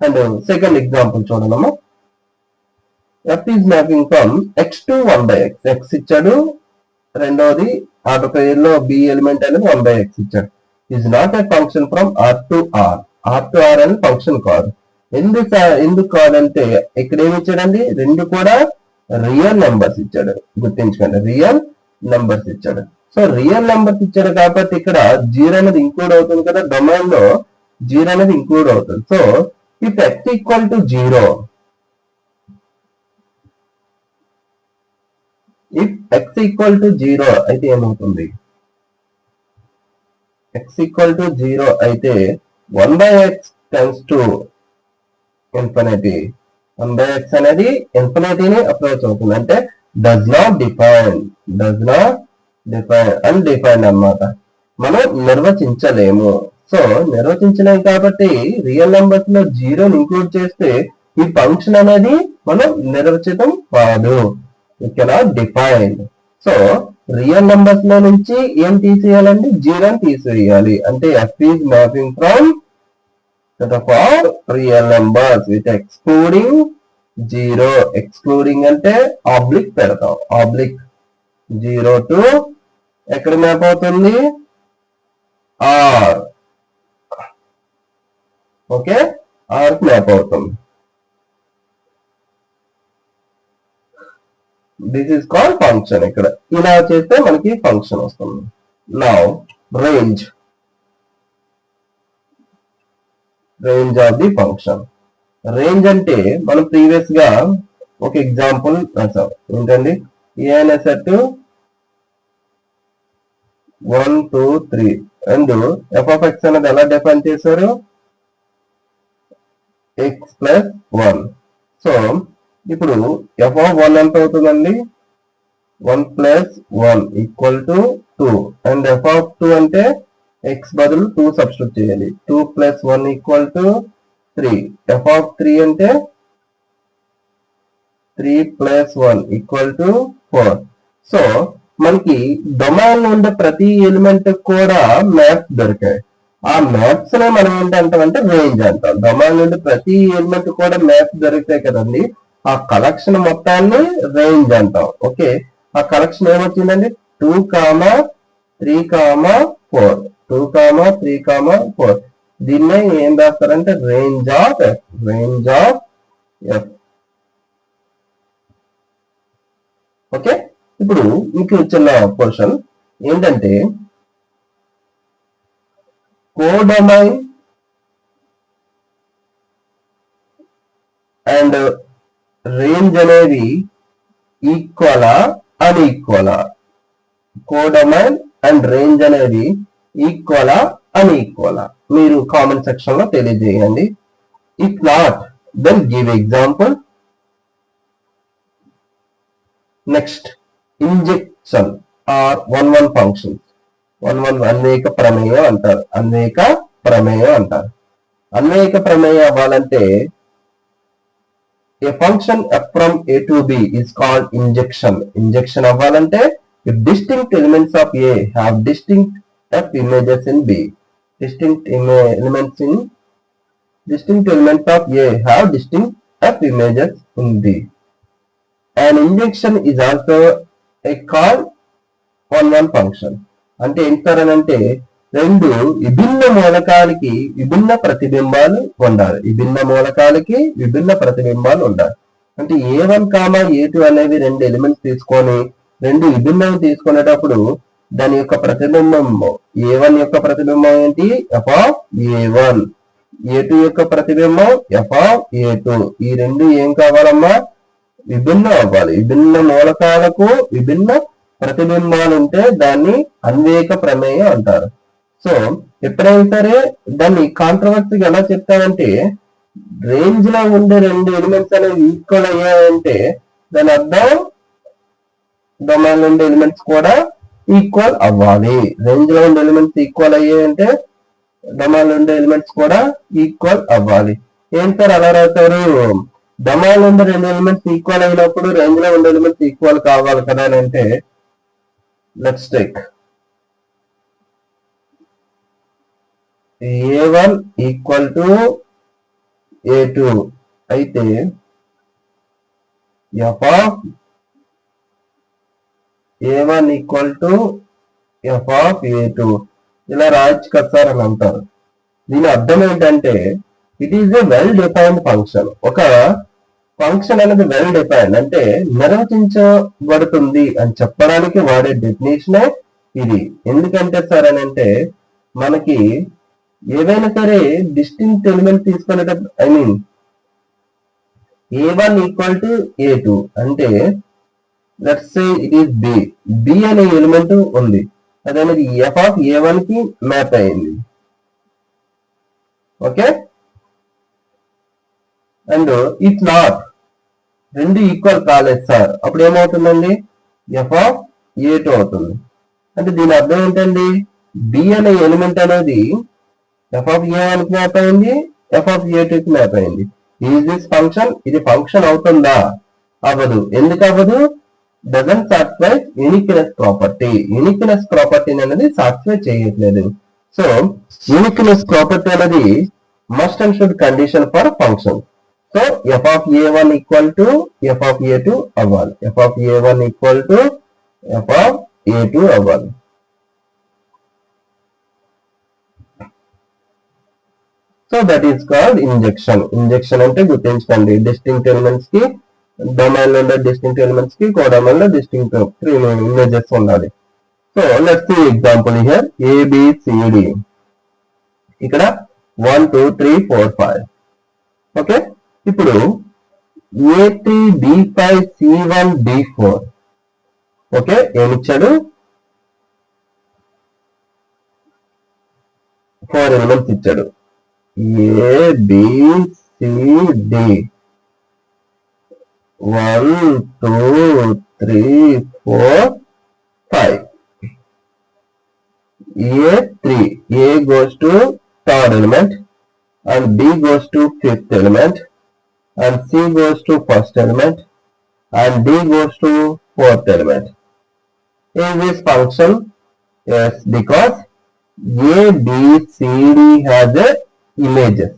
And second example చూడమ్మా. f is mapping from x to 1/x. x ఇచ్చాడు. రెండవది ఆర్డర్ పెయిర్ లో b ఎలిమెంట్ అనేది 1/x ఇచ్చాడు. is not a function from r to r. r to r అనేది function కాదు. ఎందుకు కాదంటే ఇక్కడ ఏమి ఇచ్చాడండి, రెండు కూడా రియల్ నెంబర్స్ ఇచ్చాడు. గుర్తించుకోండి, రియల్ నెంబర్స్ ఇచ్చాడు. సో రియల్ నెంబర్స్ ఇచ్చాడు కాబట్టి ఇక్కడ 0 అనేది ఇంక్లూడ్ అవుతుంది కదా, డొమైన్ లో 0 అనేది ఇంక్లూడ్ అవుతుంది. So if x equal to 0, if x equal to 0 అయితే ఏమవుతుంది, x ఈక్వల్ టు 0 అయితే 1/x tends to infinity. 1/x అనేది ఇన్ఫినిటీని అప్రోచ్ అవుతుంది. అంటే డస్ నాట్ డిఫైన్ అన్డిఫైన్డ్ అన్నమాట. మనం నిర్వచించలేము. సో నిర్వచించలేము కాబట్టి రియల్ నెంబర్స్ లో 0 ఇంక్లూడ్ చేస్తే ఈ ఫంక్షన్ అనేది మనం నిర్వచితం కాదు. You cannot define. So real numbers లో నుంచి ఏం తీసేయాలండి, 0 తీసేయాలి. అంటే f is mapping from set of all real numbers with excluding 0. excluding అంటే ఆబ్లిక్ పెడతాం. ఆబ్లిక్ 0 to ఎక్కడ మ్యాప్ అవుతుంది, r. ఓకే, r కి మ్యాప్ అవుతుంది. This is called function. ఇక్కడ ఇలా చేస్తే మనకి ఫంక్షన్ వస్తుంది. Now range of the function. Range అంటే మనం ప్రీవియస్ గా ఒక ఎగ్జాంపుల్ రాసాం. ఏంటండి, ఏ అనే set 1 2 3 and f of x అనేది ఎలా డిఫైన్ చేశారు, x ప్లస్ 1. సో ఇప్పుడు f of 1 ఎంత అవుతుందండి, 1 plus 1 equal to 2. And f of 2 అంటే x బదులు 2 సబ్స్టిట్యూట్ చేయాలి. 2 plus 1 equal to 3. f of 3 అంటే 3 ప్లస్ 1 ఈక్వల్ టు 4. సో మనకి డొమైన్ ఉండే ప్రతి ఎలిమెంట్ కూడా మ్యాప్స్ దొరికాయి. ఆ మ్యాప్స్ నే మనం ఏంటంటామంటే రేంజ్ అంటాం. డొమైన్ నుండి ప్రతి ఎలిమెంట్ కూడా మ్యాప్స్ దొరుకుతాయి కదండి, ఆ కలెక్షన్ మొత్తాన్ని రేంజ్ అంటాం. ఓకే, ఆ కలెక్షన్ ఏమొచ్చిందండి, 2, 3, 4. 2, 3, 4. దీన్నే ఏం రాస్తారంటే రేంజ్ ఆఫ్ ఎఫ్. ఓకే, ఇప్పుడు మీకు చిన్న క్వశ్చన్ ఏంటంటే, కోడొమైన్ అండ్ రేంజ్ అనేవి ఈక్వలా అన్ఈక్వలా? కోడొమైన్ అండ్ రేంజ్ అనేది ఈక్వలా అన్ఈక్వలా? మీరు కామెంట్ సెక్షన్ లో తెలియజేయండి. If not, then give example. Next, injection or 1-1 functions. 1-1 అన్వయిక ప్రమేయం అంటారు. అన్వయిక ప్రమేయం అవ్వాలంటే a function f from a to b is called injection. Injection అవ్వాలంటే if distinct elements of a have distinct f images in b. Distinct elements of a have distinct f images in b. An injection is also a called 1-1 function. అంటే ఏంటంటే రెండు విభిన్న మూలకాలకి విభిన్న ప్రతిబింబాలు ఉండాలి. అంటే A1, A2 అనేవి రెండు ఎలిమెంట్స్ తీసుకొని రెండు విభిన్నం తీసుకునేటప్పుడు దాని యొక్క ప్రతిబింబం A1 యొక్క ప్రతిబింబం ఏంటి, f(a1), A2 యొక్క ప్రతిబింబం f(a2). ఈ రెండు ఏం కావాలమ్మా, విభిన్నం అవ్వాలి. విభిన్న మూలకాలకు విభిన్న ప్రతిబింబాలు ఉంటే దాన్ని అన్వయిక ప్రమేయం అంటారు. సో ఎప్పుడైనా సరే దాన్ని కాంట్రవర్సీగా ఎలా చెప్తామంటే, రేంజ్ లో ఉండే రెండు ఎలిమెంట్స్ అనేవి ఈక్వల్ అయ్యాయంటే దాని అర్థం డొమైన్ లో ఉండే ఎలిమెంట్స్ కూడా ఈక్వల్ అవ్వాలి. రేంజ్ లో ఉండే ఎలిమెంట్స్ ఈక్వల్ అయ్యాయంటే డొమైన్ లో ఉండే ఎలిమెంట్స్ కూడా ఈక్వల్ అవ్వాలి. ఏం సార్ అలా రాశారు, డొమైన్ ఉండే రెండు ఎలిమెంట్స్ ఈక్వల్ అయినప్పుడు రేంజ్ లో ఉండే ఎలిమెంట్స్ ఈక్వల్ కావాలి కదా అని అంటే let's take A1 equal to A2 అయితే f of A1 equal to f of A2 ఇలా రాయొచ్చు కదా సార్ అని అంటారు. దీని అర్థం ఏంటంటే it is a well defined function. ఒక ఫంక్షన్ అనేది వెల్ డిఫైన్డ్ అంటే నిర్వచించబడుతుంది అని చెప్పడానికి వాడే డెఫినేషనే ఇది. ఎందుకంటే సార్ అని అంటే మనకి ఏవైనా సరే డిస్టింక్ట్ ఎలిమెంట్ తీసుకునేటప్పుడు A1 ఈక్వల్ టు A2 అంటే let's say it is B అనే ఎలిమెంట్ ఉంది, అదనేది f of A1 కి మ్యాప్ అయింది. ఓకే, అండ్ ఇట్ నాట్ రెండు ఈక్వల్ కాలేదు సార్, అప్పుడు ఏమవుతుందండి f of A2 అవుతుంది. అంటే దీని అర్థం ఏంటండి B అనే ఎలిమెంట్ అనేది f of A1 కి మ్యాప్ అయింది, f of A2 కి మ్యాప్ అయింది. Is this function? ఇది ఫంక్షన్ అవుతుందా? అవ్వదు. ఎందుకు అవ్వదు? Doesn't satisfy uniqueness property. Uniqueness property అనేది సాటిస్ఫై చేయట్లేదు. సో యూనిక్నెస్ ప్రాపర్టీ అనేది must and should condition for function. So f of A1 equal to f of A2 అవ్వాలి, f of A1 equal to f of A2 అవ్వాలి. So that is called injection. Injection అంటే గుర్తించండి, distinct elements కి domain లో distinct elements కి codomain లో distinct images ఉండాలి. So let's see example here ABCD. ఇక్కడ 1 2 3 4 5. ఓకే, ఇప్పుడు A3 B5 C1 D4. Okay, ఏమిచ్చాడు? 4 ఎలిమెంట్స్ ఇచ్చాడు. A B C D 1 2 3 4 5. A3, A goes to third element and B goes to fifth element and C goes to first element and D goes to fourth element. In this function, yes, because A B C D has a images.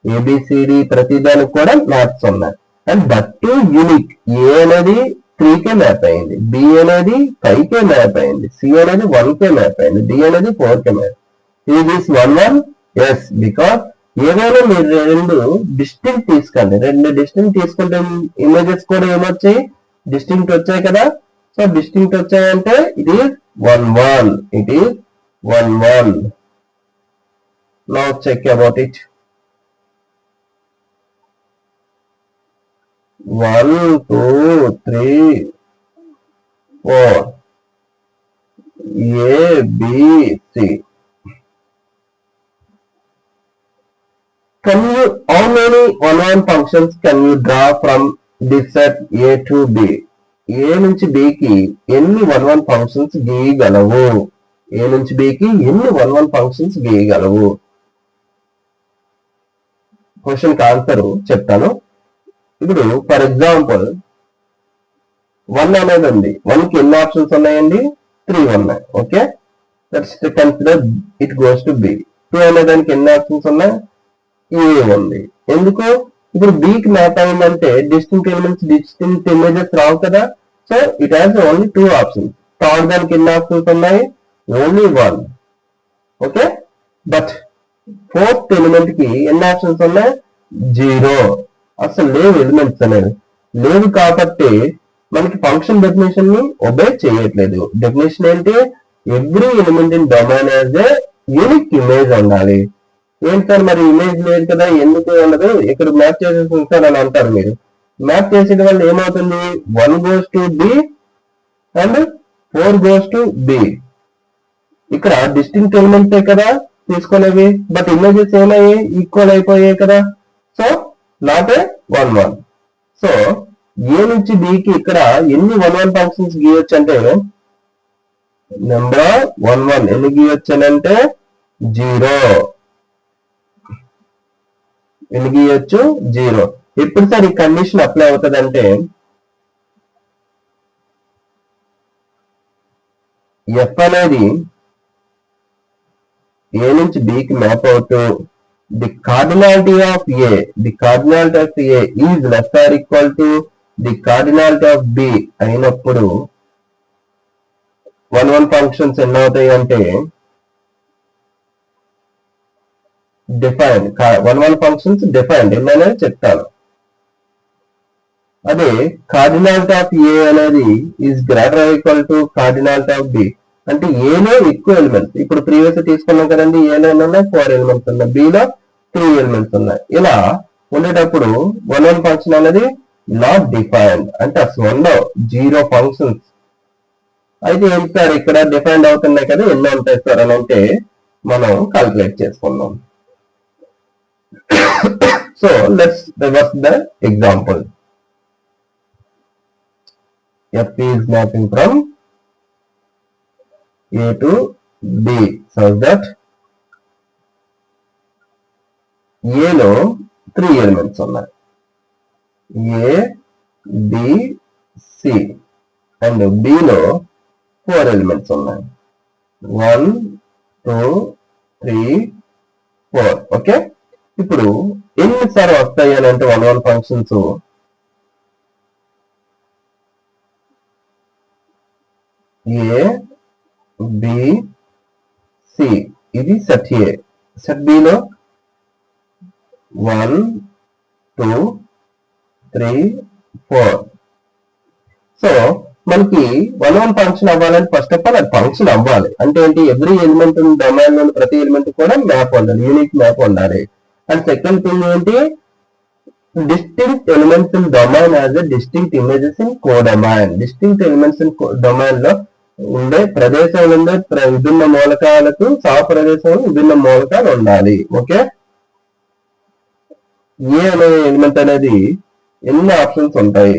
ABCD ప్రతిదానికి కూడా maps ఉన్నాయి. And that to unique. A అనేది 3 K map అయింది, B అనేది 5 K map అయింది, C అనేది 1 K map అయింది, D అనేది 4 K map. Is this 1 1? Yes, because ఏదైనా మీరు రెండు డిస్టింక్ట్ తీసుకోండి, రెండు డిస్టింక్ట్ తీసుకుంటే ఇమేజెస్ కూడా ఏమొచ్చాయి? డిస్టింక్ట్ వచ్చాయి కదా. సో డిస్టింక్ట్ వచ్చాయంటే it is 1 1. It is 1 1. Now check about it. 1 2 3 4 A B C. Can you, how many one-on functions can you draw from this set A to B? A నుంచి B కి ఎన్ని one-on functions గీయగలవు? A నుంచి B కి ఎన్ని one-on functions గీయగలవు? Question కి answer చెప్తాను. ఇప్పుడు for example 1 అనేది ఉంది, 1 కి ఎన్ని ఆప్షన్స్ ఉన్నాయండి? 3 ఉన్నాయి. Okay, let's consider it goes to B. 2 అనే దానికి ఎన్ని ఆప్షన్స్ ఉన్నాయి? A ఉంది. ఎందుకు? ఇప్పుడు B కి మ్యాప్ అయిందంటే డిస్టింక్ట్ ఎలిమెంట్స్, డిస్టింక్ట్ ఇమేజెస్ రావు కదా. So it has only 2 options. Third దానికి ఎన్ని ఆప్షన్స్ ఉన్నాయి? Only 1. Okay, but fourth element కి ఎన్ని ఆప్షన్స్ ఉన్నాయి? 0. అసలు లేవు, ఎలిమెంట్స్ అనేవి లేవు. కాబట్టి మనకి ఫంక్షన్ డెఫినేషన్ ని ఒబే చేయట్లేదు. డెఫినేషన్ ఏంటి? Every element in domain as a unique image ఉండాలి. ఏంటి సార్ మరి ఇమేజ్ లేదు కదా, ఎందుకు ఉండదు? ఇక్కడ మ్యాప్ చేసేసి సార్ అని అంటారు మీరు. మ్యాప్ చేసేది వల్ల ఏమవుతుంది? 1 goes to B and 4 goes to B. ఇక్కడ డిస్టింక్ట్ ఎలిమెంట్సే కదా తీసుకునేవి, బట్ ఇమేజెస్ ఏమయ్యాయి? ఈక్వల్ అయిపోయాయి కదా. So not a 1 1. So A నుంచి B కి ఇక్కడ ఎన్ని 1 1 ఫంక్షన్స్ గీయొచ్చు అంటే నెంబర్ 1 1 ఎన్ని గీయొచ్చు అంటే 0. ఎన్ని గీయొచ్చు? 0. ఎప్పుడు సార్ ఈ కండిషన్ అప్లై అవుతుంది అంటే ఎఫ్ అనేది ఏ నుంచి బికి మ్యాప్ అవుతూ the cardinality of A is less or equal to the cardinality of B అయినప్పుడు 1 ఫంక్షన్స్ ఎన్ని అవుతాయి అంటే డిఫైన్డ్ 1 ఫంక్షన్స్ డిఫైన్డ్ ఎన్ని అనేది చెప్తాను. అదే కార్డినాలిటీ ఆఫ్ ఏ అనేది is greater equal to cardinality of B అంటే ఏలో ఎక్కువ ఎలిమెంట్స్. ఇప్పుడు ప్రీవియస్ తీసుకున్నాం కదండి, ఏలో ఎన్ని ఉన్నాయి 4 ఎలిమెంట్స్ ఉన్నాయి, బిలో 3 ఎలిమెంట్స్ ఉన్నాయి. ఇలా ఉండేటప్పుడు 1 ఫంక్షన్ అనేది నాట్ డిఫైన్డ్ అంటే అసలు ఉండవు, 0 ఫంక్షన్స్. అయితే ఏంటి సార్ ఇక్కడ డిఫైన్డ్ అవుతున్నాయి కదా, ఎన్ని ఉంటాయి సార్ అని అంటే మనం క్యాల్కులేట్ చేసుకుందాం. So let's reverse the example. F is mapping from A to B such that A లో 3 ఎలిమెంట్స్ ఉన్నాయి, A, B, C and B లో 4 ఎలిమెంట్స్ ఉన్నాయి, 1, 2, 3, 4. ఓకే, ఇప్పుడు ఎన్నిసార్లు వస్తాయి అని అంటే 1 ఫంక్షన్స్ A, B, C ఇది సెట్ A. సెట్ B లో 1, 2, 3, 4. సో మనకి 1 ఫంక్షన్ అవ్వాలంటే ఫస్ట్ ఆఫ్ ఆల్ అది ఫంక్షన్ అవ్వాలి అంటే ఏంటి, ఎవ్రీ ఎలిమెంట్ డొమైన్ లోని ప్రతి ఎలిమెంట్ కూడా మ్యాప్ ఉండాలి, యూనిక్ మ్యాప్ ఉండాలి. అండ్ సెకండ్ థింగ్ ఏంటి, distinct elements in domain as a distinct images in codomain. Distinct elements in domain లో ఉండే ప్రదేశంలో ఉండే విభిన్న మూలకాలకు సహ ప్రదేశంలో విభిన్న మూలకాలు ఉండాలి. ఓకే, ఏ అనే ఎలిమెంట్ అనేది ఎన్ని ఆప్షన్స్ ఉంటాయి,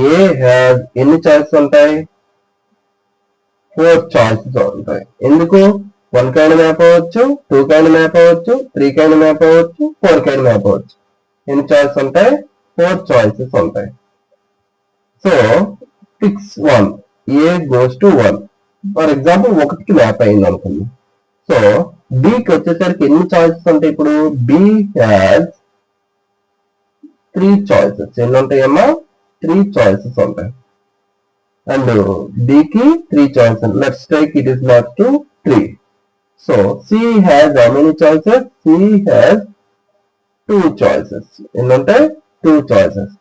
ఏ హ్యాస్ ఎన్ని చాయిసెస్ ఉంటాయి, 4 చాయిసెస్ ఉంటాయి. ఎందుకు 1 కైండ్ మ్యాప్ అవ్వచ్చు, 2 కైండ్ మ్యాప్ అవ్వచ్చు, 3 కైండ్ మ్యాప్ అవ్వచ్చు, 4 కైండ్ మ్యాప్ అవ్వచ్చు. ఎన్ని చాయిసెస్ ఉంటాయి, 4 చాయిసెస్ ఉంటాయి. So fix 1, A goes to 1. For example 1కి మ్యాప్ అయింది అనుకుంది. సో బికి వచ్చేసరికి ఎన్ని చాయిసెస్ ఉంటాయి, ఇప్పుడు బి హ్యాస్ 3 చాయిసెస్. ఎన్ని ఉంటాయమ్మా, 3 చాయిసెస్ ఉంటాయి. అండ్ బికి 3 choices. Let's take it is not to 3. So C has how many choices, C has 2 choices. ఎన్ని ఉంటాయి, 2 choices.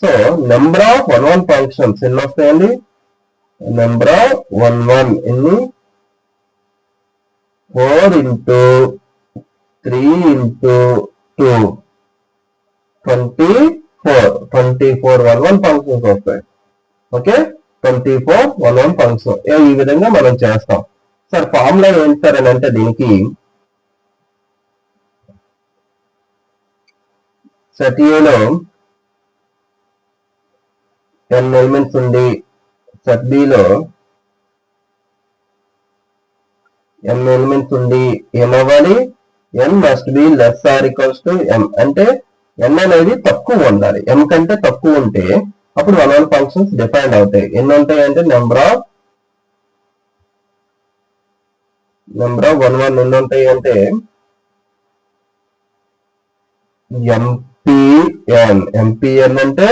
So number of 1 functions ఎన్ని వస్తాయండి, నెంబర్ ఆఫ్ 1 ఎన్ని, 4 into 3 into 2 24 1 ఫంక్షన్స్ వస్తాయి. ఓకే, 24 1 ఫంక్షన్ ఈ విధంగా మనం చేస్తాం. సార్ ఫార్ములా ఏంటి సార్ అని అంటే దీనికి సెట్ ఏలో n ఎలిమెంట్స్ ఉంది, సెట్ బిలో n ఎలిమెంట్స్ ఉంది, ఏమవ్వాలి, n must be less or equals to m అంటే n అనేది తక్కువ ఉండాలి. m కంటే తక్కువ ఉంటే అప్పుడు 1 ఫంక్షన్స్ డిఫైన్ అవుతాయి. ఎన్ని ఉంటాయి అంటే నెంబర్ ఆఫ్ 1 ఎన్ని ఉంటాయి అంటే ఎంపీఎన్ అంటే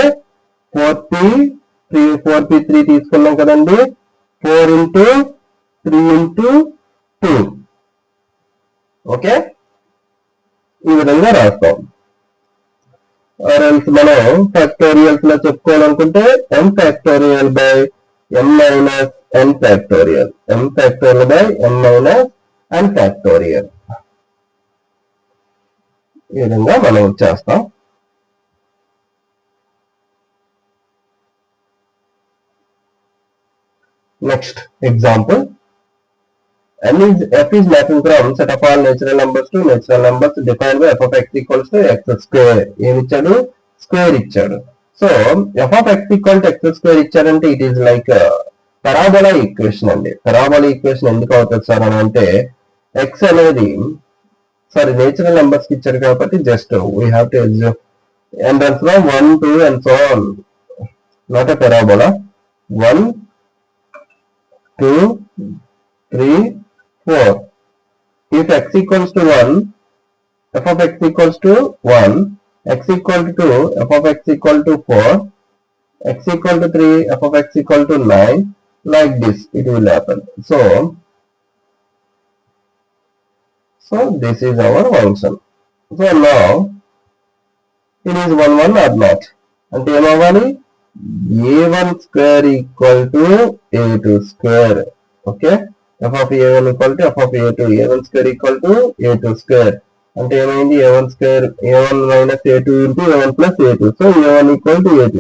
4p3 తీసుకున్నాం కదండి, 4 into 3 into 2. ఓకే, ఈ విధంగా రాస్తాం. మనం ఫ్యాక్టోరియల్స్ లో చెప్పుకోవాలనుకుంటే m factorial by m minus n factorial, m factorial by m minus n factorial. ఈ విధంగా మనం చేస్తాం. Next example, f is mapping from set of all natural numbers to natural numbers defined by f of x equals to x square. ఏమి ఇచ్చాడు, square ఇచ్చాడు. So f of x equal to x square ఇచ్చాడంటే it is like parabola equation అండి. Parabola equation ఎందుకు అవుతుంది sir అని అంటే x అనేది సారీ నేచురల్ నెంబర్స్ ఇచ్చాడు కాబట్టి just we have to and runs from 1, 2 and so on. Not a parabola. 1, 2, 3, 4. If x equals to 1, f of x equals to 1, x equal to 2, f of x equal to 4, x equal to 3, f of x equal to 9, like this it will happen. So this is our function. So now it is 1 1 or not. అంటే ఏమవ్వాలి a1 square equal to a2 square. Okay, f of a1 equal to f of a2, a1 square equal to a2 square. అంటే ఏమైంది a1 square a1 minus a2 into a1 plus a2. So a1 equal to a2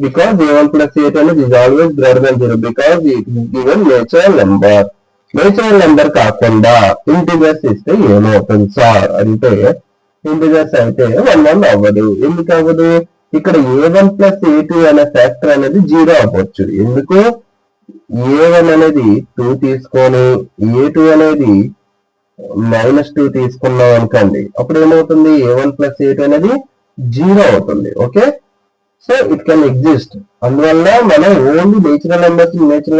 because a1 plus a2 అనేది is always greater than 0 because it is given natural number. Natural number కాకుండా integers ఇస్తే ఏమవుతుంది sir అంటే integers అయితే 1 1 అవ్వదు. ఎందుకు అవ్వదు? ఇక్కడ a1 ప్లస్ a2 అనే ఫ్యాక్టర్ అనేది 0 అవ్వచ్చు. ఎందుకు? a1 అనేది 2 తీసుకొని a2 అనేది -2 తీసుకున్నాం అనుకోండి, అప్పుడు ఏమవుతుంది a1 ప్లస్ a2 అనేది 0 అవుతుంది. Okay, so it can exist. అందువల్ల మనం ఓన్లీ నేచురల్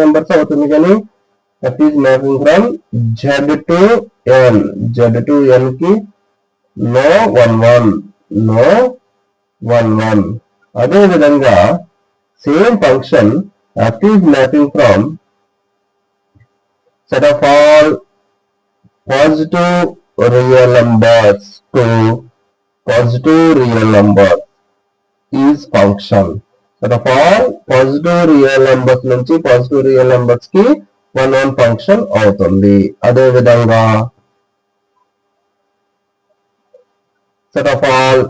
నెంబర్స్ అవుతుంది. కానీ f is mapping from z to n, z to n కి no 1 1. అదే విధంగా same function f is mapping from set of all positive real numbers to positive real numbers is function. Set of all positive real numbers నుంచి positive real numbers కి 1 1 function అవుతుంది. అదే విధంగా set of all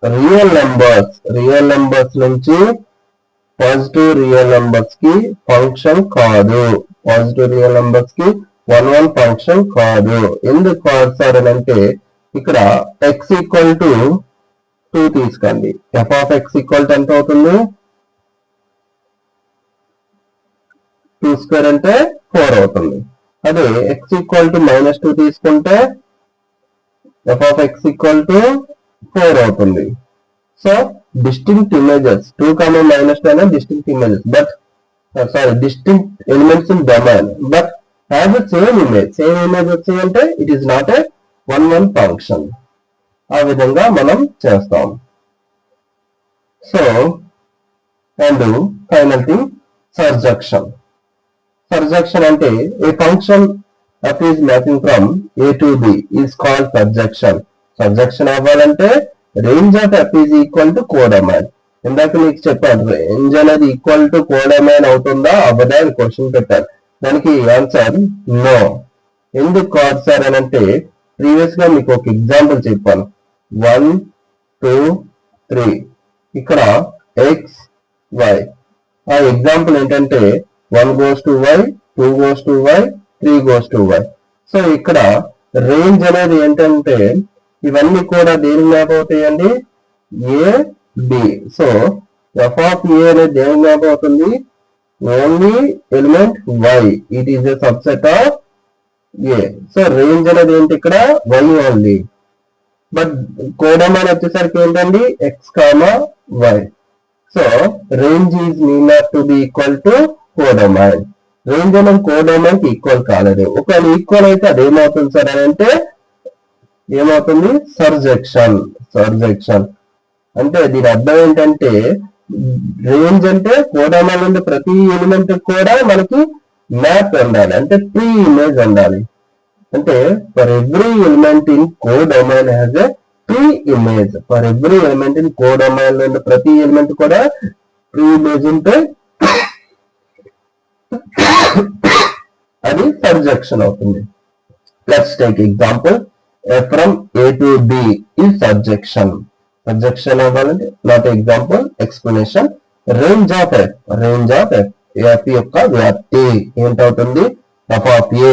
real numbers నుంచి positive real numbers కి function కాదు. Positive real numbers కి 1 1 function కాదు. ఎందుకు కాదు సార్ అని అంటే ఇక్కడ x ఈక్వల్ టు 2 తీసుకోండి. f of x equal to ఎంత అవుతుంది? 2 స్క్వేర్ అంటే 4 అవుతుంది. అదే x ఈక్వల్ టు -2 తీసుకుంటే f of x equal to 4 అవుతుంది. సో డిస్టింక్ట్ ఇమేజెస్ 2, -2 అనే distinct images distinct elements in domain but have the same image వచ్చాయంటే it is not a 1 1 function. ఆ విధంగా మనం చేస్తాం. So and final thing surjection అంటే a function f is mapping from a to b is called surjection. Surjection అవ్వాలంటే range of f is equal to codomain. ఇందాక మీకు చెప్పాను రేంజ్ అనేది ఈక్వల్ టు కోడమైన్ అవుతుందా అవ్వదా అని క్వశ్చన్ పెట్టాను. దానికి ఆన్సర్ నో. ఎందుకు కాదు సార్ అని అంటే ప్రీవియస్ గా మీకు ఒక ఎగ్జాంపుల్ చెప్పాను. 1 2 3 ఇక్కడ x y. ఆ ఎగ్జాంపుల్ ఏంటంటే 1 goes to y, 2 goes to y, 3 goes to y. So ఇక్కడ రేంజ్ అనేది ఏంటంటే ఇవన్నీ కూడా దేని మ్యాప్ అవుతాయండి? a b. So f of a అనేది దేని మ్యాప్ అవుతుంది? Only element y. It is a subset of a. So range అనేది ఏంటి? ఇక్కడ y ఓన్లీ. బట్ కోడమైన్ వచ్చేసరికి ఏంటండి? x, y. So range is need to be equal to కోడమైన్. Range అనేది కోడమైన్ కి ఈక్వల్ కాలేదు. ఒకవేళ ఈక్వల్ అయితే అది ఏమవుతుంది సార్ అని అంటే ఏమవుతుంది? సర్జెక్షన్. అంటే దీని అర్థం ఏంటంటే రేంజ్ అంటే కోడమైన్ నుండి ప్రతి ఎలిమెంట్ కూడా మనకి మ్యాప్ ఉండాలి, అంటే ప్రీ ఇమేజ్ ఉండాలి. అంటే for every element in కోడమైన్ has a pre image. For every element in కోడమైన్ నుండి ప్రతి ఎలిమెంట్ కూడా ప్రీ ఇమేజ్ ఉంటే అది సర్జెక్షన్ అవుతుంది. Let's take example. From a to b is surjection అవ్వాలంటే not example explanation. Range of f f యొక్క వ్యాప్తి ఏంటవుతుంది? f of a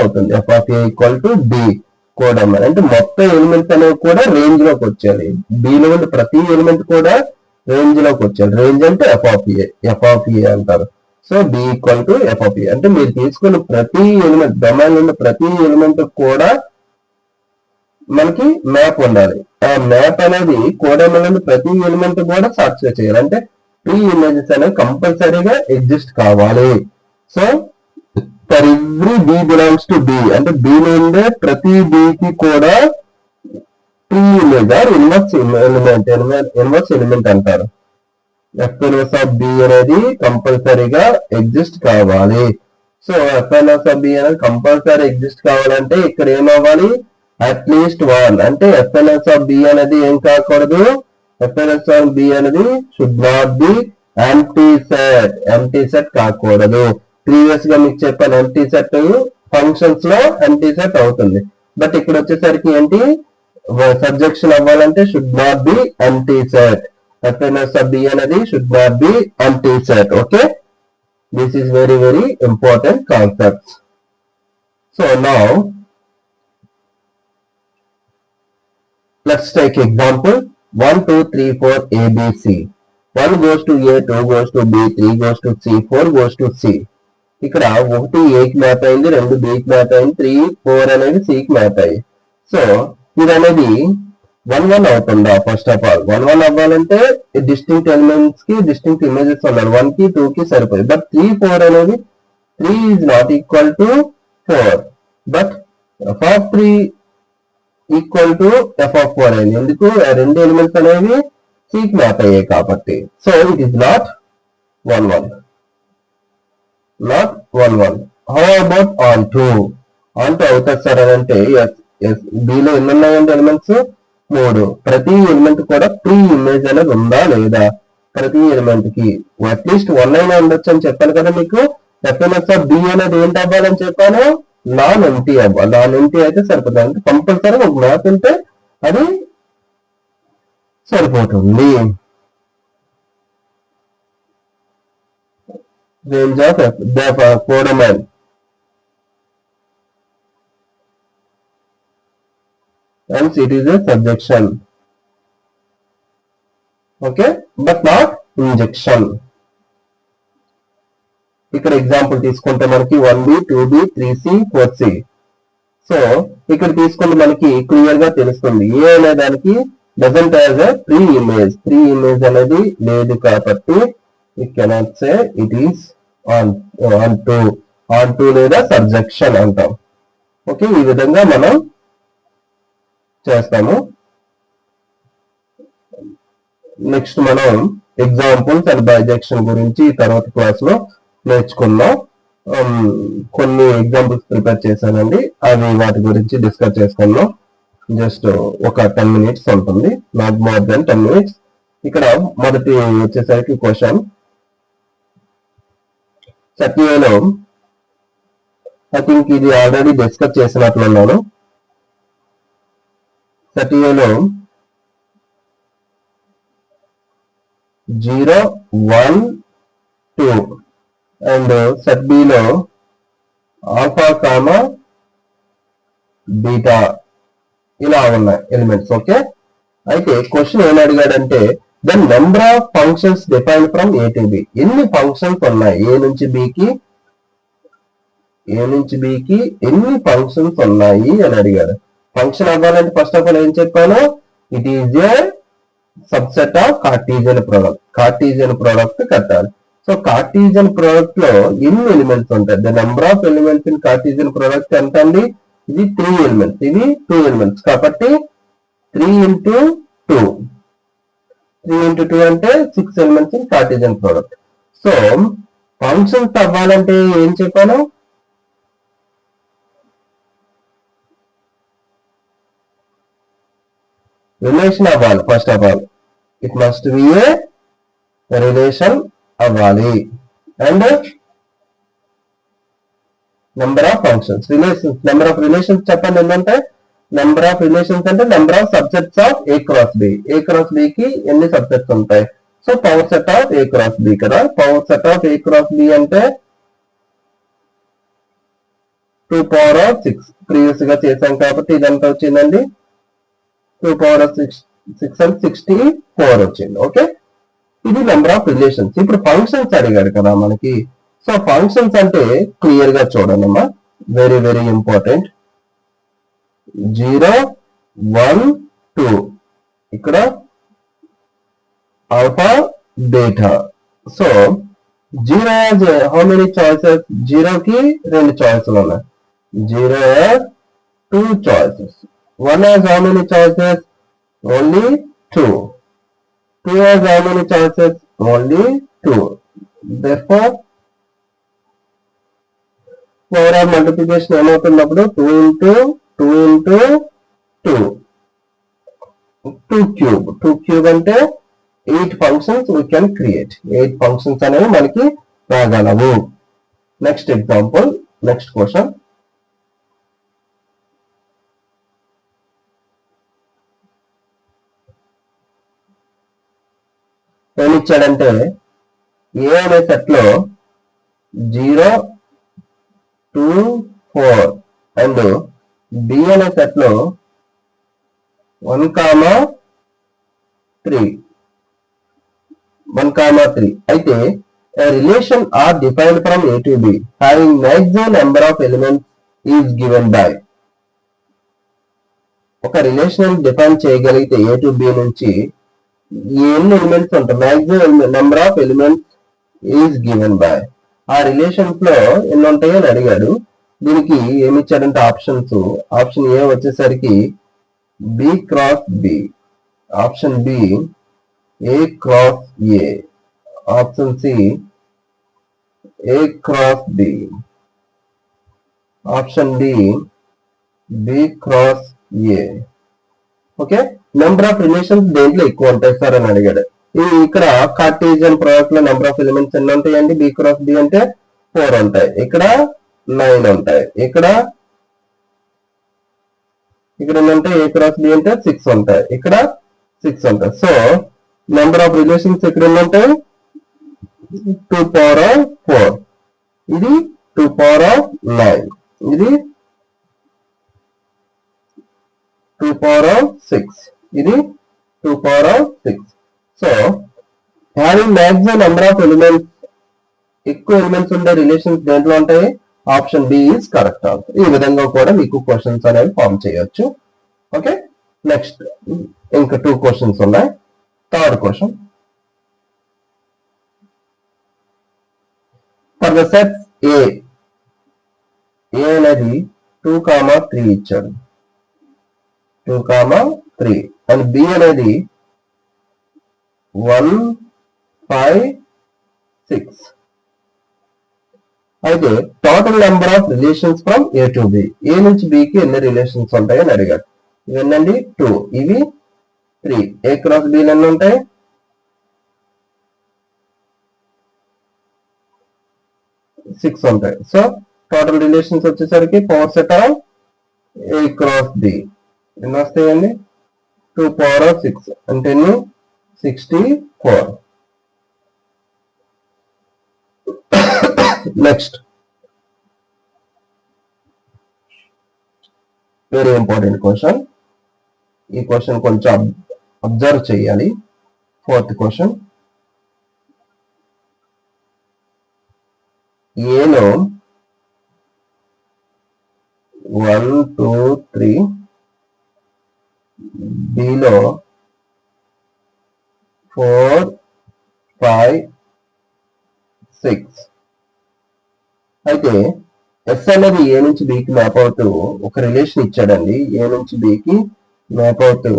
అవుతుంది. f of a equal to b codomain. అంటే మొత్తం ఎలిమెంట్స్ అనేవి కూడా రేంజ్ లోకి వచ్చాయి. b లో ఉండే ప్రతి ఎలిమెంట్ కూడా రేంజ్ లోకి వచ్చాయి. రేంజ్ అంటే f of a అంటారు. So b equal to f of a అంటే మీరు తీసుకున్న ప్రతి ఎలిమెంట్ డొమైన్ నుండి ప్రతి ఎలిమెంట్ కూడా మనకి మ్యాప్ ఉండాలి. ఆ మ్యాప్ అనేది కోడెమల్ ప్రతి ఎలిమెంట్ కూడా సాటిస్ఫై చేయాలి. అంటే 3 ఇమేజెస్ అనేవి కంపల్సరీగా ఎగ్జిస్ట్ కావాలి. So for every B belongs to B అంటే బి నుండే ప్రతి బి కి కూడా 3 ఇమేజ్ ఆర్ ఇన్వర్స్ ఎలిమెంట్ అంటారు. ఎఫ్ ఇన్వర్స్ ఆఫ్ బి అనేది కంపల్సరీగా ఎగ్జిస్ట్ కావాలి. So F inverse of B అనేది కంపల్సరీ ఎగ్జిస్ట్ కావాలంటే ఇక్కడ ఏమవ్వాలి, అట్లీస్ట్ 1 అంటే ఎఫ్ ఇన్వర్స్ ఆఫ్ బి అనేది ఏం కాకూడదు, ఎఫ్ ఇన్వర్స్ ఆఫ్ బి అనేది should not be empty set కాకూడదు. ప్రీవియస్ గా మీకు చెప్పాను ఎంటీ సెట్ ఫంక్షన్స్ లో ఎంటీ సెట్ అవుతుంది. బట్ ఇక్కడ వచ్చేసరికి ఏంటి, సబ్జెక్షన్ అవ్వాలంటే should not be empty set. F inverse of B అనేది should not be empty set. Okay, this is very very important concept. So now let's take example 1 2 3 4 ABC. 1 goes to A, 2 goes to B, 3 goes to C, 4 goes to C. ఇక్కడ 1 A కి map అయింది, 2 B కి map అయింది, 3 4 అనేది C కి map అయ్యి. So ఇది అనేది 1 1 అవుతుందా? ఫస్ట్ ఆఫ్ ఆల్ 1 1 అవ్వాలంటే డిస్టింక్ట్ ఎలిమెంట్స్ కి డిస్టింక్ట్ ఇమేజెస్ ఉన్నారు. 1 కి 2 కి సరిపోయి. బట్ 3 4 అనేది 3 is not equal to 4. But f of 3 equal to F of 4 అయింది. ఎందుకు, రెండు ఎలిమెంట్స్ అనేవి C కి మ్యాప్ అయ్యాయి కాబట్టి. So it is not 1 1. How about on 2 అవుతుంది సార్ అని అంటే B లో ఎన్ని ఉన్నాయండి ఎలిమెంట్స్? 3. ప్రతి ఎలిమెంట్ కూడా ప్రీ ఇమేజ్ అనేది ఉందా లేదా? ప్రతి ఎలిమెంట్ కి అట్లీస్ట్ 1 అయినా ఉండొచ్చు అని చెప్పాను కదా మీకు. ఎఫ్ ఇన్వర్స్ ఆఫ్ B అనేది ఏంటి అవ్వాలని చెప్పాను, నాన్ ఎంటీ అవ్వాలి. నాన్ ఎంటీ అయితే సరిపోతుంది. అంటే కంపల్సరీ ఒక మ్యాప్ ఉంటే అది సరిపోతుంది. Range of codomain and it is a subjection. Okay, but not injection. ఇక్కడ ఎగ్జాంపుల్ తీసుకుంటే మనకి 1B 2B 3C 4C. So ఇక్కడ తీసుకుంటే మనకి క్లియర్ గా తెలుస్తుంది ఏ అనే దానికి doesn't have a pre image అనేది లేదు కాబట్టి we cannot say it is on to లేదా సబ్జెక్షన్ అంటాం. ఓకే, ఈ విధంగా మనం చేస్తాము. నెక్స్ట్ మనం ఎగ్జాంపుల్స్ అండ్ బైజెక్షన్ గురించి తర్వాత క్లాస్ లో నేర్చుకుందాం. కొన్ని ఎగ్జాంపుల్స్ ప్రిపేర్ చేశానండి, అవి వాటి గురించి డిస్కస్ చేసుకుందాం. జస్ట్ ఒక 10 minutes ఉంటుంది, నాట్ మోర్ దెన్ 10 minutes. ఇక్కడ మొదటి వచ్చేసరికి క్వశ్చన్ సత్యలో, ఐ థింక్ ఇది ఆల్రెడీ డిస్కస్ చేసినట్లున్నాను. సత్యలో 0 1 2 అండ్ సెట్ బి లో ఆల్ఫా కామా బీటా ఇలా ఉన్నాయి ఎలిమెంట్స్. ఓకే, అయితే క్వశ్చన్ ఏం అడిగాడంటే the number of functions define from A to B. ఎన్ని ఫంక్షన్స్ ఉన్నాయి ఏ నుంచి బికి ఎన్ని ఫంక్షన్స్ ఉన్నాయి అని అడిగాడు. ఫంక్షన్ అవ్వాలంటే ఫస్ట్ ఆఫ్ ఆల్ ఏం చెప్పాను, it is a subset of Cartesian product కట్టాలి. సో కార్టీజియన్ ప్రోడక్ట్ లో ఎన్ని ఎలిమెంట్స్ ఉంటాయి? The number of elements in cartesian product ఎంత అండి? ఇది 3 ఎలిమెంట్స్, ఇది 2 ఎలిమెంట్స్ కాబట్టి 3 into 2 అంటే 6 elements in cartesian product. So functions అవ్వాలంటే ఏం చెప్పాను, రిలేషన్ అవ్వాలి. First of all it must be a relation అవ్వాలి. And number of functions, number of relations చెప్పండి. ఏంటంటే నెంబర్ ఆఫ్ రిలేషన్స్ అంటే number of subsets of A cross B కి ఎన్ని సబ్సెట్స్ ఉంటాయి? So power set of A cross B కదా. Power set of A cross B అంటే 2 power of 6 previous గా చేశాం కాబట్టి ఇదంతా వచ్చిందండి 2 power of 6 and 64 వచ్చింది. ఓకే, ఇది నెంబర్ ఆఫ్ రిలేషన్స్. ఇప్పుడు ఫంక్షన్స్ అడిగాడు కదా మనకి. సో ఫంక్షన్స్ అంటే క్లియర్ గా చూడండి అమ్మా, వెరీ వెరీ ఇంపార్టెంట్. 0 1 2 ఇక్కడ alpha beta. So 0 has how many choices? 0 కి 2 చాయిస్లు ఉన్నాయి. 0 has 2 choices. 1 has how many choices? Only 2. 2 has how many choices? Only 2. Therefore overall multiplication ఏమవుతున్నప్పుడు 2 into 2 into 2 2 cube. 2 cube అంటే 8 functions we can create. 8 functions అనేవి మనకి రాగలవు. Next example, next question. ఏమి ఇచ్చాడంటే ఏ అనే సెట్ లో 0 2 4 అండ్ బి అనే సెట్ లో 1 3 అయితే a relation are defined from A to B having maximum number of elements is given by. ఒక రిలేషన్ డిఫైన్ చేయగలిగితే A to B నుంచి ఎన్ని ఎలిమెంట్స్ ఉంటాయి, maximum number of elements is given by. ఆ relations లో ఎన్ని ఉంటాయో అని అడిగాడు. దీనికి ఏమి ఇచ్చాడంటే ఆప్షన్స్. ఆప్షన్ ఏ వచ్చేసరికి B cross B, option B A cross A, option C A cross B, option D B cross A. Okay, number of relations దేంట్లో ఎక్కువ ఉంటాయి సార్ అని అడిగాడు. ఇక్కడ కార్టీజియన్ ప్రోడక్ట్ లో నెంబర్ ఆఫ్ ఎలిమెంట్స్ ఎన్ని ఉంటాయండి? B cross B అంటే 4 ఉంటాయి, ఇక్కడ 9 ఉంటాయి, ఇక్కడ ఎన్ని ఉంటాయి? A cross B అంటే 6 ఉంటాయి, ఇక్కడ 6 ఉంటాయి. సో నెంబర్ ఆఫ్ రిలేషన్స్ ఇక్కడ ఎన్ని ఉంటాయి? 2 power of 4, ఇది 2 power of 9, ఇది 2 power of 6, ఇది 2 power of 6. So having maximum number of elements, ఎక్కువ ఎలిమెంట్స్ ఉండే రిలేషన్స్ దేంట్లో ఉంటాయి? Option B is correct answer. ఈ విధంగా కూడా మీకు క్వశ్చన్స్ అనేవి ఫామ్ చేయొచ్చు. ఓకే, నెక్స్ట్ ఇంకా 2 క్వశ్చన్స్ ఉన్నాయి. Third question. For the set A అనేది 2, 3 ఇచ్చాడు, 2, 3 అండ్ బి అనేది 1, 5, 6. అయితే total number of relations from A to B, A నుంచి బి కి ఎన్ని రిలేషన్స్ ఉంటాయని అడిగాడు. ఇవన్నీ 2, ఇవి 3. ఏ క్రాస్ బి ఎన్ని ఉంటాయి? 6 ఉంటాయి. సో టోటల్ రిలేషన్స్ వచ్చేసరికి power set of A cross B ఎన్ని వస్తాయండి? 2 power of 6 అంటే 64. Next very important question. ఈ క్వశ్చన్ కొంచెం అబ్జర్వ్ చేయాలి. Fourth question. ఏలో 1, 2, 3, బిలో 4, 5, 6. అయితే ఎస్ అనేది ఏ నుంచి బికి మ్యాప్ అవుతూ ఒక రిలేషన్ ఇచ్చాడండి. ఏ నుంచి బికి మ్యాప్ అవుతూ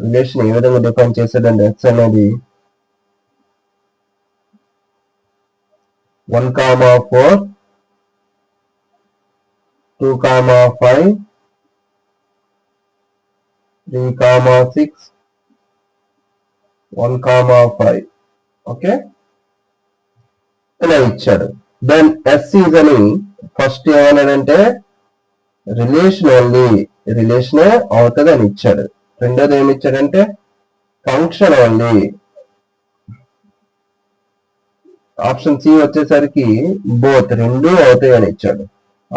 రిలేషన్ ఏ విధంగా డిఫైన్ చేశాడండి? ఎస్ అనేది 1, 4, 2, 5, 3, 6, 1, 5. ఓకే, ఇలా ఇచ్చాడు. దెన్ ఎస్ ఈజ్ అని ఫస్ట్ ఏమన్నాడంటే రిలేషన్ ఓన్లీ, రిలేషనే అవుతుంది అని ఇచ్చాడు. రెండోది ఏమి ఇచ్చాడంటే ఫంక్షన్ ఓన్లీ. ఆప్షన్ సి వచ్చేసరికి బోత్, రెండు అవుతాయి అని ఇచ్చాడు.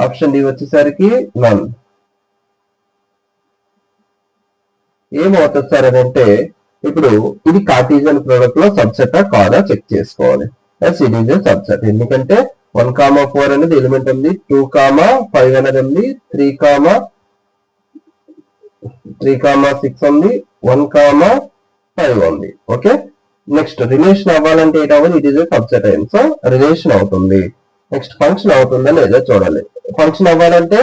ఆప్షన్ డి వచ్చేసరికి నన్. ఏమవుతుంది సార్ అని అంటే ఇప్పుడు ఇది కార్టీజియన్ ప్రోడక్ట్ లో సబ్సెట్ కాదా చెక్ చేసుకోవాలి. Yes it is a subset. ఎందుకంటే 1, 4 అనేది ఎలిమెంట్ ఉంది, 2, 5 అనేది ఉంది, 3, 6 ఉంది, 1, 5 ఉంది. ఓకే, నెక్స్ట్ రిలేషన్ అవ్వాలంటే ఏంటవ్వాలి, ఇట్ ఈస్ ఏ సబ్సెట్ అయింది, సో రిలేషన్ అవుతుంది. నెక్స్ట్ ఫంక్షన్ అవుతుందా లేదా చూడాలి. ఫంక్షన్ అవ్వాలంటే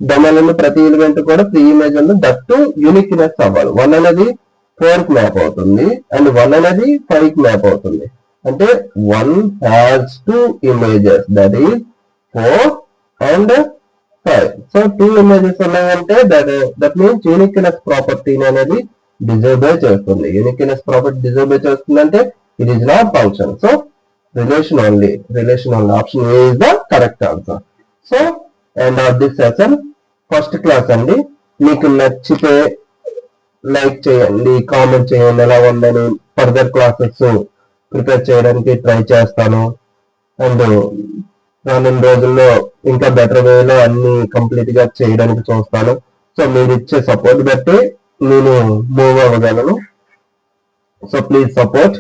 డొమైన్ ఉన్న ప్రతి ఎలిమెంట్ కూడా ప్రీ ఇమేజ్ ఉంది, దట్ టు యూనిక్నెస్ అవ్వాలి. 1 అనేది 4 కి మ్యాప్ అవుతుంది అండ్ 1 అనేది 5 కి మ్యాప్ అవుతుంది. అంటే 1 has 2 images, that is 4 and 5. So 2 images ఉన్నాయంటే దట్ మీన్స్ యూనిక్నెస్ ప్రాపర్టీ అనేది డిజోబే చేస్తుంది. యూనిక్నెస్ ప్రాపర్టీ డిజోబే చేస్తుంది అంటే it is not function. So relation only option A is the correct answer. So and of this session first class అండి. మీకు నచ్చితే like చేయండి, comment చేయండి ఎలా ఉందని. ఫర్దర్ క్లాసెస్ ప్రిపేర్ చేయడానికి ట్రై చేస్తాను అండ్ రానున్న రోజుల్లో ఇంకా బెటర్ వేలో అన్ని కంప్లీట్ గా చేయడానికి చూస్తాను. సో మీరు ఇచ్చే సపోర్ట్ బట్టి నేను మూవ్ అవ్వగలను. So please support.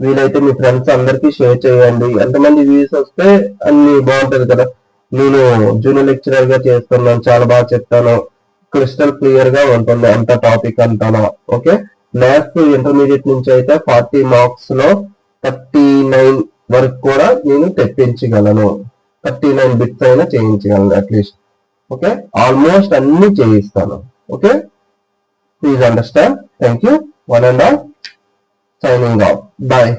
వీలైతే మీ ఫ్రెండ్స్ అందరికి షేర్ చేయండి. ఎంతమంది వ్యూస్ వస్తే అన్ని బాగుంటది కదా. నేను జూనియర్ లెక్చరర్ గా చేస్తున్నాను, చాలా బాగా చెప్తాను, క్రిస్టల్ క్లియర్ గా ఉంటుంది అంత టాపిక్ అంతాను. ఓకే, మ్యాథ్స్ ఇంటర్మీడియట్ నుంచి అయితే 40 మార్క్స్ లో 39 వరకు కూడా నేను తెప్పించగలను. 39 బిట్స్ అయినా చేయించగలను అట్లీస్ట్. ఓకే, ఆల్మోస్ట్ అన్ని చేయిస్తాను. Okay, please understand. Thank you. One and all, signing off. Bye.